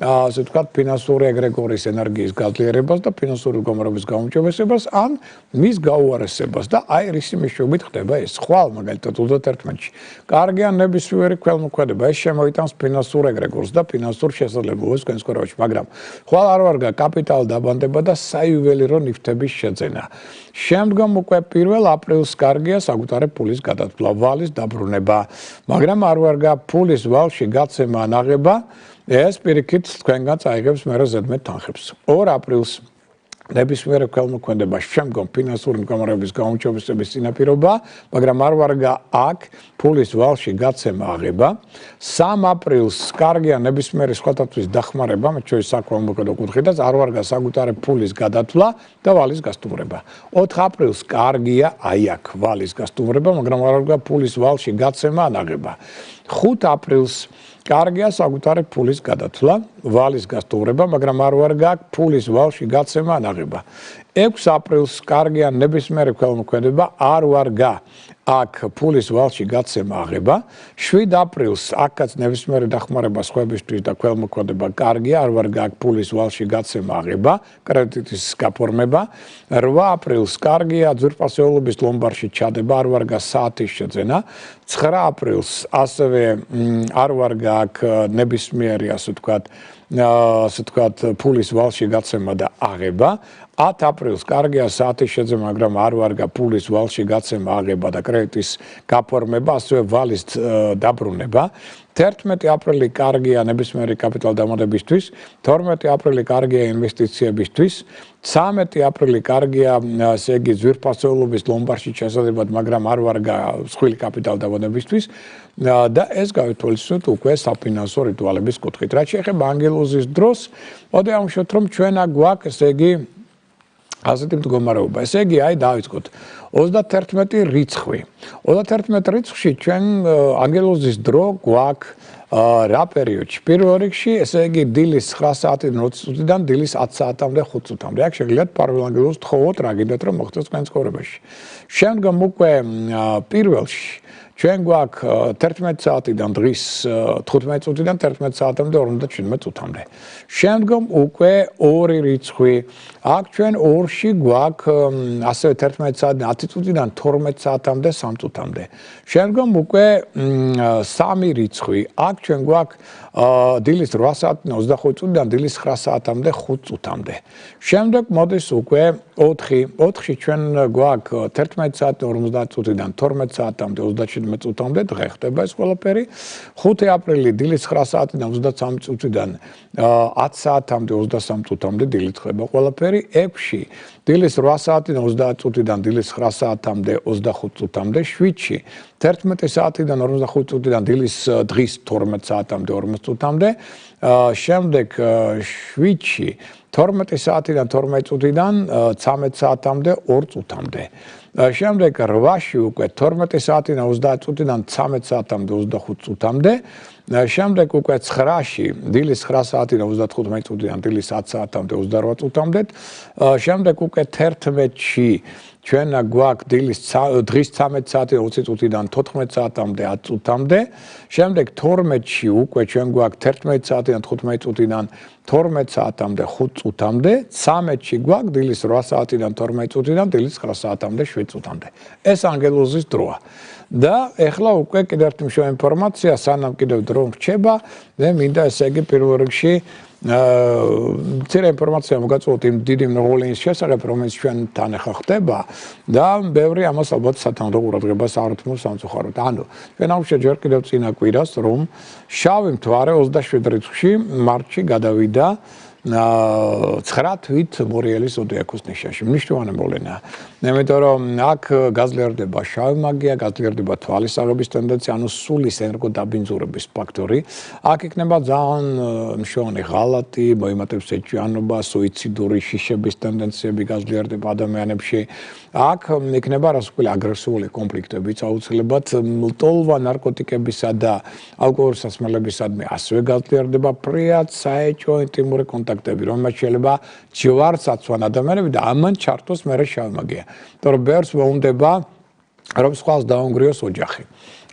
ასე ვთქვათ ფინანსური ეგრეგორის ენერგიის გაძლიერებას და ფინანსური მდგომარეობის გაუმჯობესებას ან მის გაუარესებას და აი რისი მეშვეობით ხდება ეს. ხვალ მაგალითად 31-ში კარგია ნებისმიერი ქველმოქმედება, ეს შემოიტანს ფინანსურ ეგრეგორს და ფინანსურ შესაძლებლობებს თქვენს ქვეყანაში, მაგრამ ხვალ არ ვარგა კაპიტალ დაბანდება და საიუველირო ნივთების შეძენა. შემდგომ უკვე 1 აპრილს კარგია საკუთარი პულის გადათვლა, ვალის დაბრუნება, მაგრამ არ ვარგა ფულის ვალში გაცემა ანაღება, ეს პირიქით თქვენგან წაიღებს მერე ზედმეტ თანხებს. 2 აპრილს ნებისმიერი ქველმოქმედება შემდგომ ფინანსური მდგომარეობის გაუმჯობესების წინაპირობა, მაგრამ არ ვარგა აქ ფულის ვალში გაცემა აღება. 3 აპრილს კარგია ნებისმიერი სხვათათვის დახმარება, მათ შორის საქველმოქმედო კუთხითაც, არ ვარგა საკუთარი ფულის გადათვლა და ვალის გასტუმრება. 4 აპრილს კარგია აი აქ ვალის გასტუმრება, მაგრამ არ ვარგა ფულის ვალში გაცემა ანაღება. 5 აპრილს კარგია საკუთარი ფულის გადათვლა, ვალის გასტუმრება, მაგრამ არ ვარგა ფულის ვალში გაცემა ანაღება. 6 აპრილს კარგია ნებისმიერი ქველმოქმედება, არ ვარგა აქ ფულის ვალში გაცემა აღება. 7 აპრილს აქაც ნებისმიერი დახმარება სხვებისთვის და ქველმოქმედება კარგია, არ ვარგა აქ ფულის ვალში გაცემა აღება, კრედიტის გაფორმება. 8 აპრილს კარგია ძვირფასეულობის ლომბარდში ჩადება, არ ვარგა საათის შეძენა. 9 აპრილს ასევე არ ვარგა აქ ნებისმიერი ასე ვთქვათ ფულის ვალში გაცემა და აღება. 10 აპრილს კარგია საათის შეძენა, მაგრამ არ ვარგა პულის ვალში გაცემა აღება და კრედიტის გაფორმება, ასევე ვალის დაბრუნება. 11 აპრილი კარგია ნებისმიერი კაპიტალდამონებისთვის, 12 აპრილი კარგია ინვესტიციებისთვის, 13 აპრილი კარგია, ესე იგი, ძვირფასეულობის ლომბარდში ჩასადებად, მაგრამ არ ვარგა მსხვილი კაპიტალდამონებისთვის და ეს გავითვალისწინოთ უკვე საფინანსო რიტუალების კუთხით. რაც შეეხება ანგელოზის დროს, მოდი ამშვიდობთ, რომ ჩვენ გვაქვს, ესე იგი, ასეთი მდგომარეობა. ესე იგი, აი დავიწყოთ 31 რიცხვი. 31 რიცხვში ჩვენ ანგელოზის დრო გვაქვს რა პერიოდში? პირველ რიგში, ესე იგი, დილის 9 საათიდან 20 წუთიდან დილის 10 საათამდე 5 წუთამდე. აქ შეგიძლიათ პარალელ ანგელოზს თხოვოთ, რა გინდათ რომ მოხდეს თქვენ ცხოვრებაში. შემდგომ უკვე პირველში ჩვენ გვაქვს 11 საათიდან დღის 15 წუთიდან 11 საათამდე 57 წუთამდე. შემდგომ უკვე ორი რიცხვი. აქ ჩვენ ორში გვაქვს ასევე 11 საათიდან 10 წუთიდან 12 საათამდე 3 წუთამდე. შემდგომ უკვე სამი რიცხვი. აქ ჩვენ გვაქვს დილის 8 საათიდან 25 წუთიდან დილის 9 საათამდე 5 წუთამდე. შემდგომ მოდის უკვე 4-ში ჩვენ გვაქვს 11 საათიდან 50 წუთიდან 12 საათამდე 27 წუთამდე დღე ხდება ეს ყველაფერი. 5 აპრილი დილის 9 საათიდან 23 წუთიდან 10 საათამდე 23 წუთამდე დილით ხდება ყველაფერი. 6-ში დილის 8 საათიდან 30 წუთიდან დილის 9 საათამდე 25 წუთამდე. 7-ში 11 საათიდან 45 წუთიდან დილის დღის 12 საათამდე 40 წუთამდე. შემდეგ 7-ში 12 საათიდან 12 წუთიდან 13 საათამდე 2 წუთამდე. შემდეგ 8-ში უკვე 12 საათიდან 30 წუთიდან 13 საათამდე 25 წუთამდე. შემდეგ უკვე 9-ში დილის 9 საათიდან 35 წუთიდან დილის 10 საათამდე 28 წუთამდე. შემდეგ უკვე 11-ში ჩვენ გვაქვს დილის დღის 13 საათიდან 20 წუთიდან 14 საათამდე 10 წუთამდე. შემდეგ 12-ში უკვე ჩვენ გვაქვს 11 საათიდან 15 წუთიდან 12 საათამდე 5 წუთამდე. 13-ში გვაქვს დილის 8 საათიდან 12 წუთიდან დილის 9 საათამდე 7 წუთამდე. ეს ანგელოზის დროა. და ეხლა უკვე კიდევ ერთი მშვენიერი ინფორმაცია, სანამ კიდევ დრო რჩება, მე მინდა ესე იგი პირველ რიგში მცირე ინფორმაცია მოგაწვევთ იმ დიდი მრღვლის შესახებ, რომელიც ჩვენთან ახლა ხდება და ბევრი ამას ალბათ სათანადო ყურადღებას აართმევს სამწუხაროდ. ანუ ჩვენ ამშვიდ ჯერ კიდევ წინა კვირას, რომ შავი მთვარე 27 რიცხვში მარტში გადავიდა 9 თვით მორიელის ზოდიაქოს ნიშანში. მნიშვნელოვანი მოვლენაა. იმიტომ რომ აქ გაძლიერდება შავი მაგია, გაძლიერდება თვალის აღების ტენდენცია, ანუ სულის ენერგოდაბინძურების ფაქტორი. აქ იქნება ძალიან მნიშვნელოვანი ღალატი, მოიმატებს ეჭვიანობა, სუიციდური შიშების ტენდენციები გაძლიერდება ადამიანებში. აქ იქნება რასაკვირველი აგრესიული კონფლიქტებიც აუცილებლად ლტოლვა ნარკოტიკებისა და ალკოჰოლის სასმელებისადმი ასევე გაძლიერდება ფრიად საეჭვო ინტიმური კონტაქტები, რომელმაც შეიძლება ჯვარს აცვან ადამიანები და ამან ჩართოს მერე შავი მაგია. იმიტომ რომ ბევრს მოუნდება რომ სხვას დაუნგრიოს ოჯახი.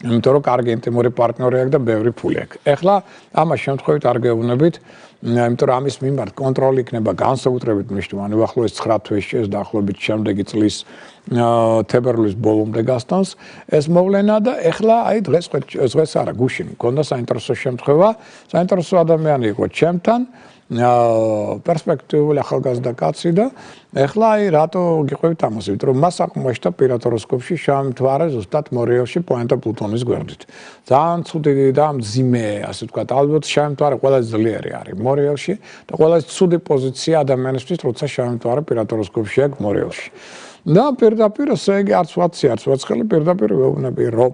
იმიტომ რომ კარგი ინტიმური პარტნიორი აქვს და ბევრი ფული აქვს. ეხლა ამას შემთხვევით არ გეუბნებით, იმიტომ რომ ამის მიმართ კონტროლი იქნება განსაკუთრებით მნიშვნელოვანი. უახლოეს 9 თვეში ეს დაახლოებით შემდეგი წლის თებერვლის ბოლომდე გასტანს ეს მოვლენა და ეხლა აი დღეს არა გუშინ მქონდა საინტერესო შემთხვევა. საინტერესო ადამიანი იყო ჩემთან პერსპექტიული ახალგაზრდა კაცი და ეხლა აი რატო გიყვებით ამას, იმიტომ რომ მას აღმოაჩნდა პირატოროსკოპში შავი მთვარე ზუსტად მორიელში პლანეტა პლუტონის გვერდით. ძალიან ცუდი და მძიმე, ასე ვთქვათ, ალბათ შავი მთვარე ყველაზე ძლიერი არის მორიელში და ყველაზე ცუდი პოზიცია ადამიანისთვის, როცა შავი მთვარე პირატოროსკოპში აქვს მორიელში. და პირდაპირ ესე იგი არც ვაცი, არც ვაცხელი პირდაპირ ვეუბნები, რომ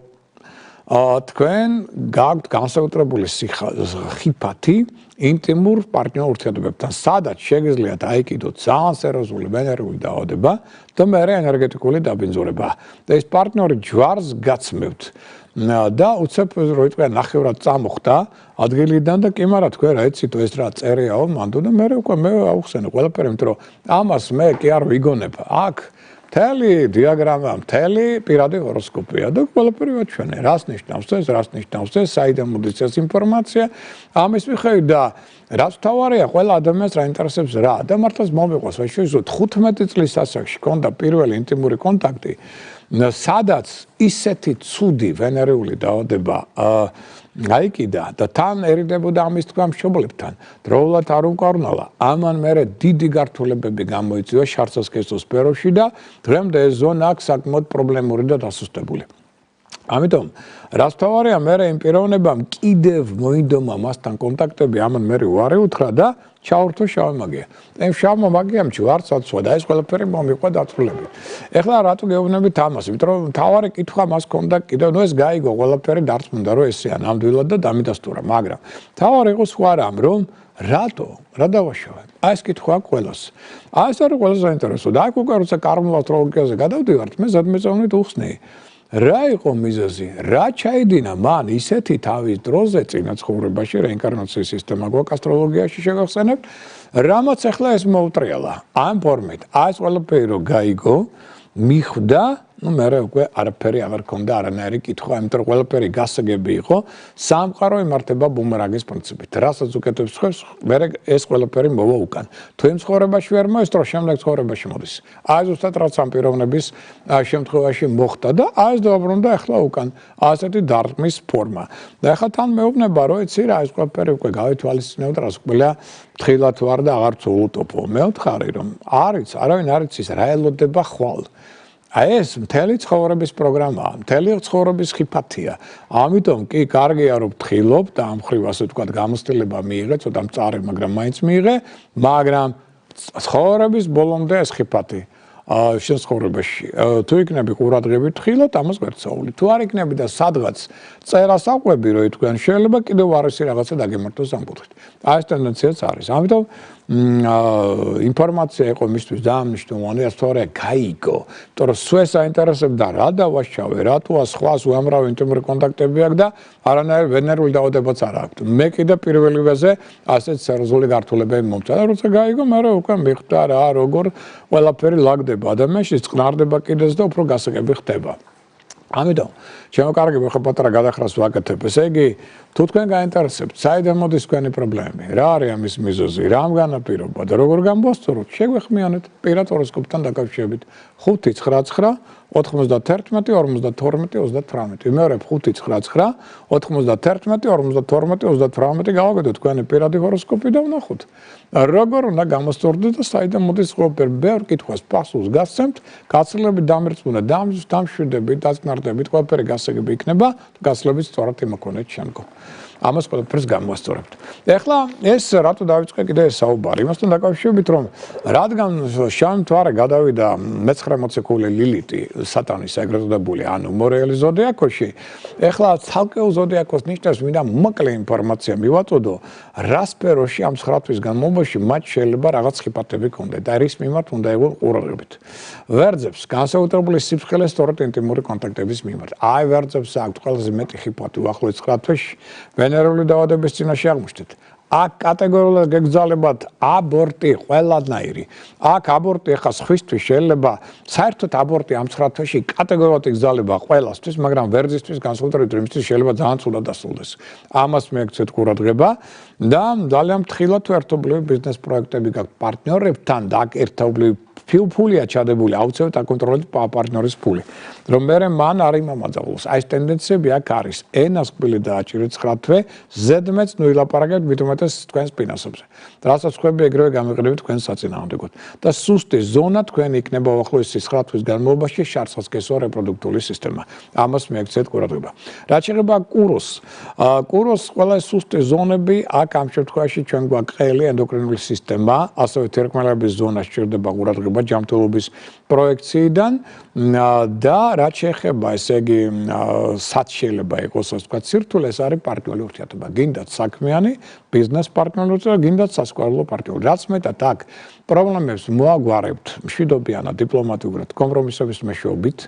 თქვენ გაქვთ განსაკუთრებული ხიფათი ინტიმურ პარტნიორ ურთიერთობებთან, სადაც შეგიძლიათ აიკიდოთ ძალიან სერიოზული ენერგიული დაავადება და მერე ენერგეტიკული დაბინძურება. და ეს პარტნიორი ჯვარს გაცმევთ და უცებ რო იტყვია ნახევრად წამოხდა ადგილიდან და კი მაგრამ თქვენ რა იცით ეს რა წერიაო მანდ და მე უკვე მე აუხსენე ყველაფერი, იმიტომ რომ ამას მე კი არ ვიგონებ. აქ მთელი დიაგრამა, მთელი პირადი ჰოროსკოპია და ყველაფერი ვაჩვენე. რას ნიშნავს ეს, რას ნიშნავს ეს, საიდან მოდის ეს ინფორმაცია. ამის მიხედვით და რაც თავარია, ყველა ადამიანს რა ინტერესებს რა და მართლაც მომიყვას, აი შეიძლება 15 წლის ასაკში კონდა პირველი ინტიმური კონტაქტი, სადაც ისეთი ცუდი ვენერიული დაავადება გაიკიდა და თან ერიდებოდა ამის თქვა მშობლებთან, დროულად არ უკარნალა. ამან მერე დიდი გართულებები გამოიწვია შარცასქესოს სფეროში და დღემდე ეს ზონა აქვს საკმაოდ პრობლემური და დასუსტებული. ამიტომ რაც თავარია, მე იმ პიროვნებამ კიდევ მოინდომა მასთან კონტაქტები, ამან მე უარი უთხრა და ჩაურთო შავი მაგია. იმ შავმა მაგიამში ვარ ცაცვა და ეს ყველაფერი მომიყვა დაწვრილებით. ეხლა რატო გეუბნებით ამას? იმიტომ რომ თავარი კითხვა მას ჰქონდა კიდევ, ეს გაიგო ყველაფერი დარწმუნდა რომ ესეა ნამდვილად და დამიდასტურა, მაგრამ თავარი იყო სხვა რამ, რომ რატო? რა დავაშავე? აი ეს კითხვა ყველას. აი ეს არის ყველაზე საინტერესო და აქ უკვე როცა კარგულ ასტროლოგიაზე გადავდივართ, მე ზედმეწევნით უხსნი. რა იყო მიზეზი? რა ჩაიდინა მან ისეთი თავის დროზე წინა ცხოვრებაში რეინკარნაციის სისტემა გვაქვს ასტროლოგიაში შეგახსენებთ, რამაც ახლა ეს მოუტრიალა ამ ფორმით. აი ეს ყველაფერი რო გაიგო, მიხვდა, მე უკვე არაფერი აღარ ქონდა არანაირი კითხვა, იმიტომ რომ ყველაფერი გასაგები იყო, სამყარო იმართება ბუმერანგის პრინციპით. რასაც უკეთებს ხებს, მე ეს ყველაფერი მოვა უკან. თუ იმ ცხოვრებაში ვერ მოესწრო, შემდეგ ცხოვრებაში მოდის. აი ზუსტად რაც ამ პიროვნების შემთხვევაში მოხდა და აი ეს დაუბრუნდა ახლა უკან. ასეთი დარტყმის ფორმა. და ახლა თან მეუბნება, რომ იცი რა, ეს ყველაფერი უკვე გავითვალისწინებ და რას ყველა თხილად ვარ და აღარ ვუუტოპო. მე ვთხარი, რომ არავინ არ იცის რა ელოდება ხვალ. აი ეს მთელი ცხოვრების პროგრამაა, მთელი ცხოვრების ხიფათია. ამიტომ კი კარგია რომ ვთხილობ და ამ ხრივ ასე ვთქვათ გამოცდილება მიიღე, ცოტა მწარე, მაგრამ მაინც მიიღე, მაგრამ ცხოვრების ბოლომდე ეს ხიფათი შენ ცხოვრებაში. თუ იქნები ყურადღებით ვთხილოთ, ამას ვერ ცოვლი. თუ არ იქნები და სადღაც წერას აყვები, რომ თქვენ შეიძლება კიდევ არისი რაღაცა დაგემართოს ამ კუთხით. აი ეს ტენდენციაც არის. ამიტომ ინფორმაცია იყო მისთვის დაამნიშნულოვანი, ასთორე გაიგო, იმიტომ რომ სვეს აინტერესებდა რა დავაშავე, რატოა სხვას უამრავი ინტიმური კონტაქტები აქვს და არანაირ ვენერული დაავადებაც არ აქვს. მე კიდე პირველივეზე ასეთ სერიოზული გართულებები მომწა და როცა გაიგო, მე უკვე მიხვდა რა, როგორ ყველაფერი ლაგდება ადამიანში, წყნარდება კიდეც და უფრო გასაგები ხდება. ამიტომ ჩემო კარგი ხო პატარა გადახრას ვაკეთებ. ესე იგი, თუ თქვენ გაინტერესებთ, საიდან მოდის თქვენი პრობლემები, რა არის ამის მიზეზი, რამ განაპირობა და როგორ გამოსწოროთ, შეგვეხმიანეთ პირად ჰოროსკოპთან დაკავშირებით 599 91 52 38. მეორე 599 91 52 38 გავაკეთოთ თქვენი პირადი ჰოროსკოპი და ვნახოთ. როგორ უნდა გამოსწორდეთ და საიდან მოდის ყველაფერი, ბევრ კითხვას პასუხს გასცემთ, გაცილებით დამერწმუნეთ, დამშვიდებით, დაწნარდებით, ყველაფერი გასაგები იქნება, გაცილებით სწორად იმოქონეთ შემდგომ. ამას ყველაფერს გამოვასწორებთ. ეხლა ეს რატო დავიწყე კიდე ეს საუბარი? იმასთან დაკავშირებით, რომ რადგან შავი მთვარე გადავიდა მე-9 მოციქული ლილიტი, სატანის ეგრეთ წოდებული, ანუ მორიელი ზოდიაქოში, ეხლა ცალკეულ ზოდიაქოს ნიშნავს, მინდა მოკლე ინფორმაცია მივაწოდო, რა სფეროში ამ 9 თვის განმავლობაში მათ შეიძლება რაღაც ხიფათები ჰქონდეთ და რის მიმართ უნდა იყო ყურადღებით. ვერძებს განსაკუთრებული სიფრთხილე სწორედ ინტიმური კონტაქტების მიმართ. აი ვერძებს აქვთ ყველაზე მეტი ხიფათი უახლოეს 9 თვეში. ვენერული დაავადების წინაშე აღმოჩნდეთ. აქ კატეგორიულად გეგზალებათ აბორტი ყველანაირი. აქ აბორტი ახლა სხვისთვის შეიძლება საერთოდ აბორტი ამ 9 თვეში კატეგორიულად იგზალება ყველასთვის, მაგრამ ვერძისთვის განსაკუთრებით იმისთვის შეიძლება ძალიან ცუდად დასრულდეს. ამას მიექცეთ ყურადღება და ძალიან ფრთხილად თუ ერთობლივი ბიზნეს პროექტები გაქვთ პარტნიორებთან და აქ ერთობლივი ფულია ჩადებული, აუცილებლად აკონტროლეთ პარტნიორის ფული. რომ მე მან არ იმამაძავლოს. აი ეს ტენდენციები აქ არის. ენას კბილი დააჭირეთ 9 თვე, ზედმეც ნუ ილაპარაკებთ მით უმეტეს თქვენს ფინანსებზე. რასაც ხვები ეგრევე გამიყენებით თქვენს საწინააღმდეგოდ. და სუსტი ზონა თქვენი იქნება უახლოესი 9 თვის განმავლობაში შარცასქესო რეპროდუქტიული სისტემა. ამას მიექცეთ ყურადღება. რაც შეეხება კუროს. კუროს ყველა სუსტი ზონები აქ ამ შემთხვევაში ჩვენ გვაქვს ყელი ენდოკრინული სისტემა, ასევე თერმალების ზონა სჭირდება ყურადღება ჯანმრთელობის პროექციიდან და რაც შეეხება, ესე იგი, სად შეიძლება იყოს, ასე ვთქვათ, სირთულე, ეს არის პარტნიორული ურთიერთობა. გინდათ საქმიანი, ბიზნეს პარტნიორული და გინდათ სასიყვარულო პარტნიორული. რაც მეტად აქ პრობლემებს მოაგვარებთ მშვიდობიანად, დიპლომატიურად, კომპრომისების მეშვეობით,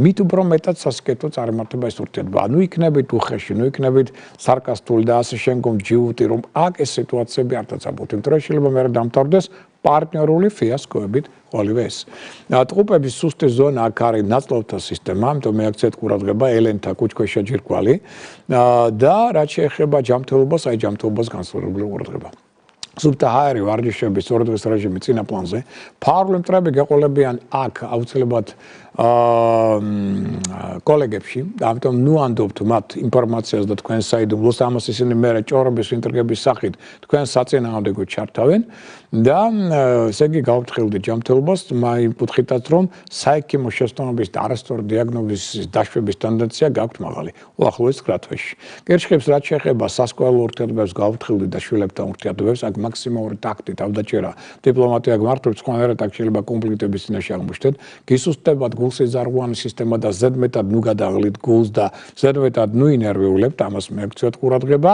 მით უფრო მეტად სასიკეთო წარმართება ეს ურთიერთობა. ანუ იქნებით უხეში, ნუ იქნებით სარკასტული და ასე შემდგომ ჯიუტი, რომ აქ ეს სიტუაციები არ დაწაბოთ. იმიტომ რომ შეიძლება მე დამთავრდეს პარტნიორული ფიასკოებით ყველივე ეს. ტყუპების სუსტი ზონა აქ არის ნაწლავთა სისტემა, ამიტომ მეაქცეთ ყურადღება ელენთა კუჭქვეშა ჯირკვალი და რაც შეეხება ჯანმრთელობას, აი ჯანმრთელობას განსაკუთრებული ყურადღება. სუბტაჰაერი ვარჯიშების სწორდღის რეჟიმი წინა პლანზე. ფავრული მტრები გეყოლებიან აქ აუცილებლად კოლეგებში, ამიტომ ნუანდობთ მათ ინფორმაციას და თქვენ საიდუმლოს, ამას ისინი მერე ჭორების ინტრიგების სახით თქვენ საწინააღმდეგოდ ჩართავენ და ესე იგი გავფრთხილდით ჯანმრთელობას იმ კუთხითაც რომ საექიმო შესწავლების და არასწორი დიაგნოზის დაშვების ტენდენცია გაქვთ მაღალი უახლოეს 9 თვეში. კერჩხებს რაც შეეხება სასკოლო ურთიერთობებს გავფრთხილდით და შვილებთან ურთიერთობებს აქ მაქსიმალური ტაქტი თავდაჭერა დიპლომატია გმართობს თქვენერად აქ შეიძლება კონფლიქტების წინაშე აღმოჩნდეთ გისუსტებად გულსიზარღვანი სისტემა და ზედმეტად ნუ გადაღლით გულს და ზედმეტად ნუ ინერვიულებთ ამას მიაქციოთ ყურადღება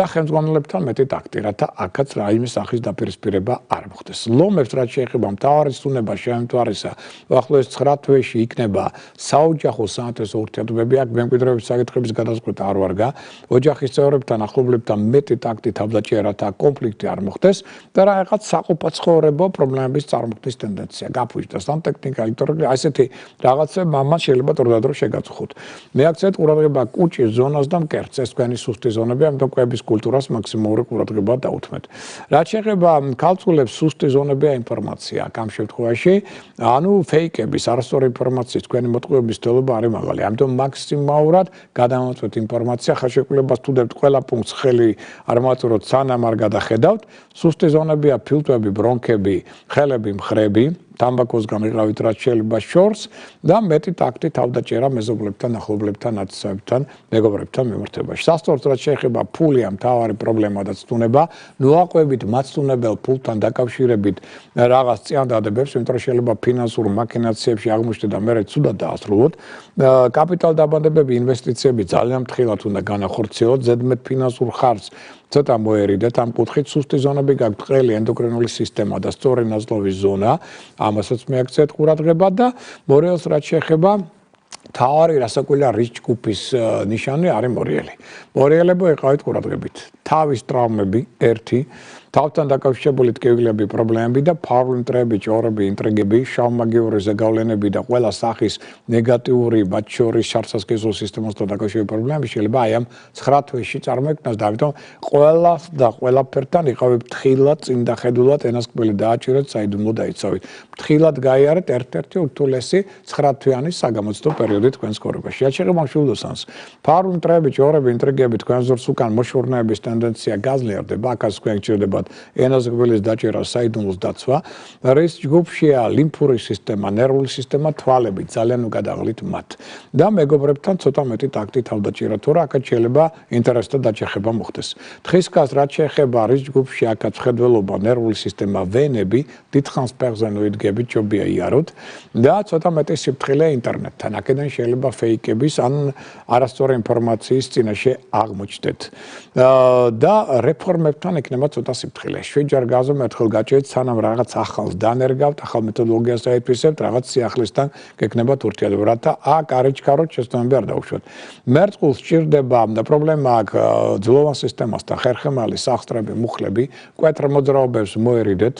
და ხელმძღვანელებთან მეტი ტაქტი რათა აქაც რაიმე სახის დაპირისპირება არ მოხდეს ლომებს რაც შეეხება მთავარი ცნობა შეემთვარისა უახლოეს 9 თვეში იქნება საოჯახო საათესო ურთიერთობები აქ მემკვიდრეობის საკითხების გადაწყვეტა არ ვარგა ოჯახის წევრებთან ახლობლებთან მეტი ტაქტი თავდაჭერა რათა კონფლიქტი არ მოხდეს და რაღაც საყოფაცხოვრებო პრობლემების წარმოქმნის ტენდენცია გაფუჭდეს ამ ტექნიკა ისტორიული ასეთი რაღაცები ამას შეიძლება დროდადრო შეგაწუხოთ. მეაქცევთ ყურადღება კუჭის ზონას და მკერდს ეს თქვენი სუსტი ზონები ამიტომ კვების კულტურას მაქსიმალური ყურადღება დაუთმეთ. რაც შეეხება ქალწულებს სუსტი ზონებია ინფორმაცია ამ შემთხვევაში ანუ ფეიკების არასწორი ინფორმაციის თქვენი მოტყუების დელობა არის მაღალი. ამიტომ მაქსიმალურად გადამოწვეთ ინფორმაცია ხელშეკრულებას თუდებთ ყველა პუნქტს ხელი არ მოაწუროთ სანამ არ გადახედავთ სუსტი ზონებია ფილტვები ბრონქები ხელები მხრები თამბაქოსგან იყავით რაც შეიძლება შორს და მეტი ტაქტი თავდაჭერა მეზობლებთან ახლობლებთან ათასებთან მეგობრებთან მიმართებაში სასწორად რაც შეეხება ფული ამ თავარი პრობლემა და ცნუნება ნუაყვებით მაცნუნებელ ფულთან დაკავშირებით რაღაც წინადადებებს იმიტომ რომ შეიძლება ფინანსურ მაქინაციებში აღმოჩნდეთ და მე ცუდად დაასრულოთ კაპიტალ დაბადებები ინვესტიციები ძალიან ფრთხილად უნდა განახორციელოთ ზედმეტ ფინანსურ ხარჯს ცოტა მოერიდეთ ამ კუთხით სუსტი ზონები გაქვთ ყელი ენდოკრინული სისტემა და სწორი ნაზლობის ზონა ამასაც მიაქცევთ ყურადღება და მორიელს რაც შეეხება თავარი რასაკვირია რის ჯგუფის ნიშანი არის მორიელი მორიელებო იყავით ყურადღებით თავის ტრავმები 1 თავთან დაკავშირებული ტკივილები პრობლემები და ფავრული მტრები ჭორები ინტრიგები შავმაგიური ზეგავლენები და ყველა სახის ნეგატიური მათ შორის შარსასქესო სისტემასთან დაკავშირებული პრობლემები შეიძლება აი ამ 9 თვეში წარმოექმნას და ამიტომ ყველას და ყველაფერთან იყავით ფრთხილად წინ დახედულად ენასკვლელი დააჭირეთ საიდუმლო დაიცავით ფრთხილად გაიარეთ ერთ-ერთი ურთულესი 9 თვიანი საგამოცდო პერიოდი თქვენს ცხოვრებაში რაც შეეხება მშვილდოსანს ფავრული მტრები ჭორები ინტრიგები თქვენს ზურს უკან მოშორნეების ტენდენცია გაძლიერდება აქაც თქვენ გჭირდებათ ენაზგველის დაჭერა საიდუმლოს დაცვა რის ჯგუფშია ლიმფური სისტემა ნერვული სისტემა თვალები ძალიან უგადაღლით მათ და მეგობრებთან ცოტა მეტი ტაქტი თავდაჭერა თუ რა აქაც შეიძლება ინტერესთა დაჯახება მოხდეს თხისკას რაც შეეხება რის ჯგუფში აქაც ხედველობა ნერვული სისტემა ვენები დიდხანს ფეხზე ნოიდგებით ჯობია იაროთ და ცოტა მეტი სიფრთხილე ინტერნეტთან აქედან შეიძლება ფეიკების ან არასწორი ინფორმაციის წინაშე აღმოჩნდეთ და რეფორმებთან იქნება ცოტა სიფრთხილე შვიდჯერ გაზომერთხელ გაჭირეთ სანამ რაღაც ახალს დანერგავთ ახალ მეთოდოლოგიას დაიფისებთ რაღაც სიახლესთან გეკნებათ ურთიერთობა რათა აქ არიჩქაროთ შეცდომები არ დაუშვათ მერწყულს სჭირდება და პრობლემა აქვს ძვლოვან სისტემასთან ხერხემალი სახსტრები მუხლები კვეთრ მოძრაობებს მოერიდეთ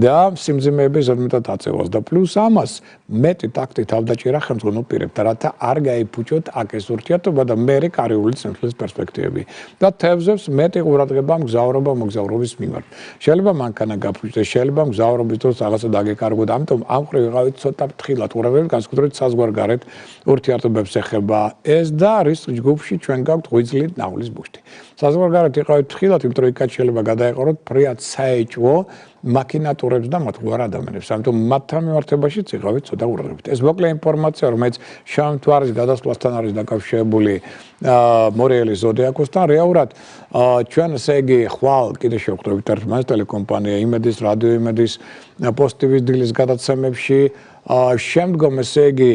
და სიმძიმეები ზედმეტად აწევას და პლუს ამას მეტი ტაქტი თავდაჭერა ხელმძღვანელ პირებთან რათა არ გაიფუჭოთ აქ ეს ურთიერთობა და მერე კარიული წინსვლის პერსპექტივები და თევზებს მეტი ყურადღება მგზავრობა მოგზაურობის მიმართ შეიძლება მანქანა გაფუჭდეს შეიძლება მგზავრობის დროს რაღაცა დაგეკარგოთ ამიტომ ამ ხრივ ვიყავით ცოტა ფრთხილად ყურადღებით განსაკუთრებით საზღვარგარეთ ურთიერთობებს ეხება ეს და რის ჯგუფში ჩვენ გაქვთ ღვიძლი ნავლის ბუშტი საზღვარგარეთ იყავით ფრთხილად იმიტომ რომ იქაც შეიძლება გადაეყაროთ ფრიად საეჭვო მაქინატურებს და მათ უარ ადამიანებს ამიტომ მათთან მიმართებაშიც იყავით ცოტა ყურადღებით ეს მოკლე ინფორმაცია რომელიც შავმთვარის გადასვლასთან არის დაკავშირებული მორიელის ზოდიაკოსთან რეალურად ჩვენ ესე იგი ხვალ კიდე შევხვდებით ერთმანეთს ტელეკომპანია იმედის რადიო იმედის პოზიტივის დილის გადაცემებში შემდგომ ესე იგი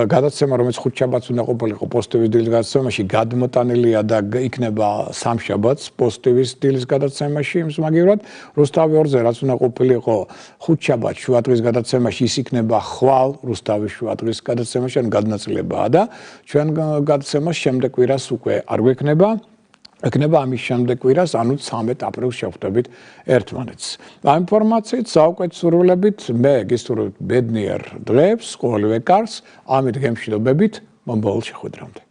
გადაცემა რომელიც ხუთშაბათს უნდა ყოფილიყო პოზიტივის დილის გადაცემაში გადმოტანილია და იქნება სამშაბათს პოზიტივის დილის გადაცემაში იმის მაგივრად რუსთავი 2-ზე რაც უნდა ყოფილიყო ხუთშაბათს შუადღის გადაცემაში ის იქნება ხვალ რუსთავის შუადღის გადაცემაში ან გადანაწილებაა და ჩვენ გადაცემას შემდეგ კვირას უკვე არ გვექნება ეკნება ამის შემდეგ კვირას ანუ 13 აპრილს შევხვდებით ერთმანეთს. ამ ინფორმაციით საუკვეთ სურვილებით მე გისურვებთ ბედნიერ დღეებს, ყოველივე კარგს, ამით გემშვიდობებით, მომავალ შეხვედრამდე.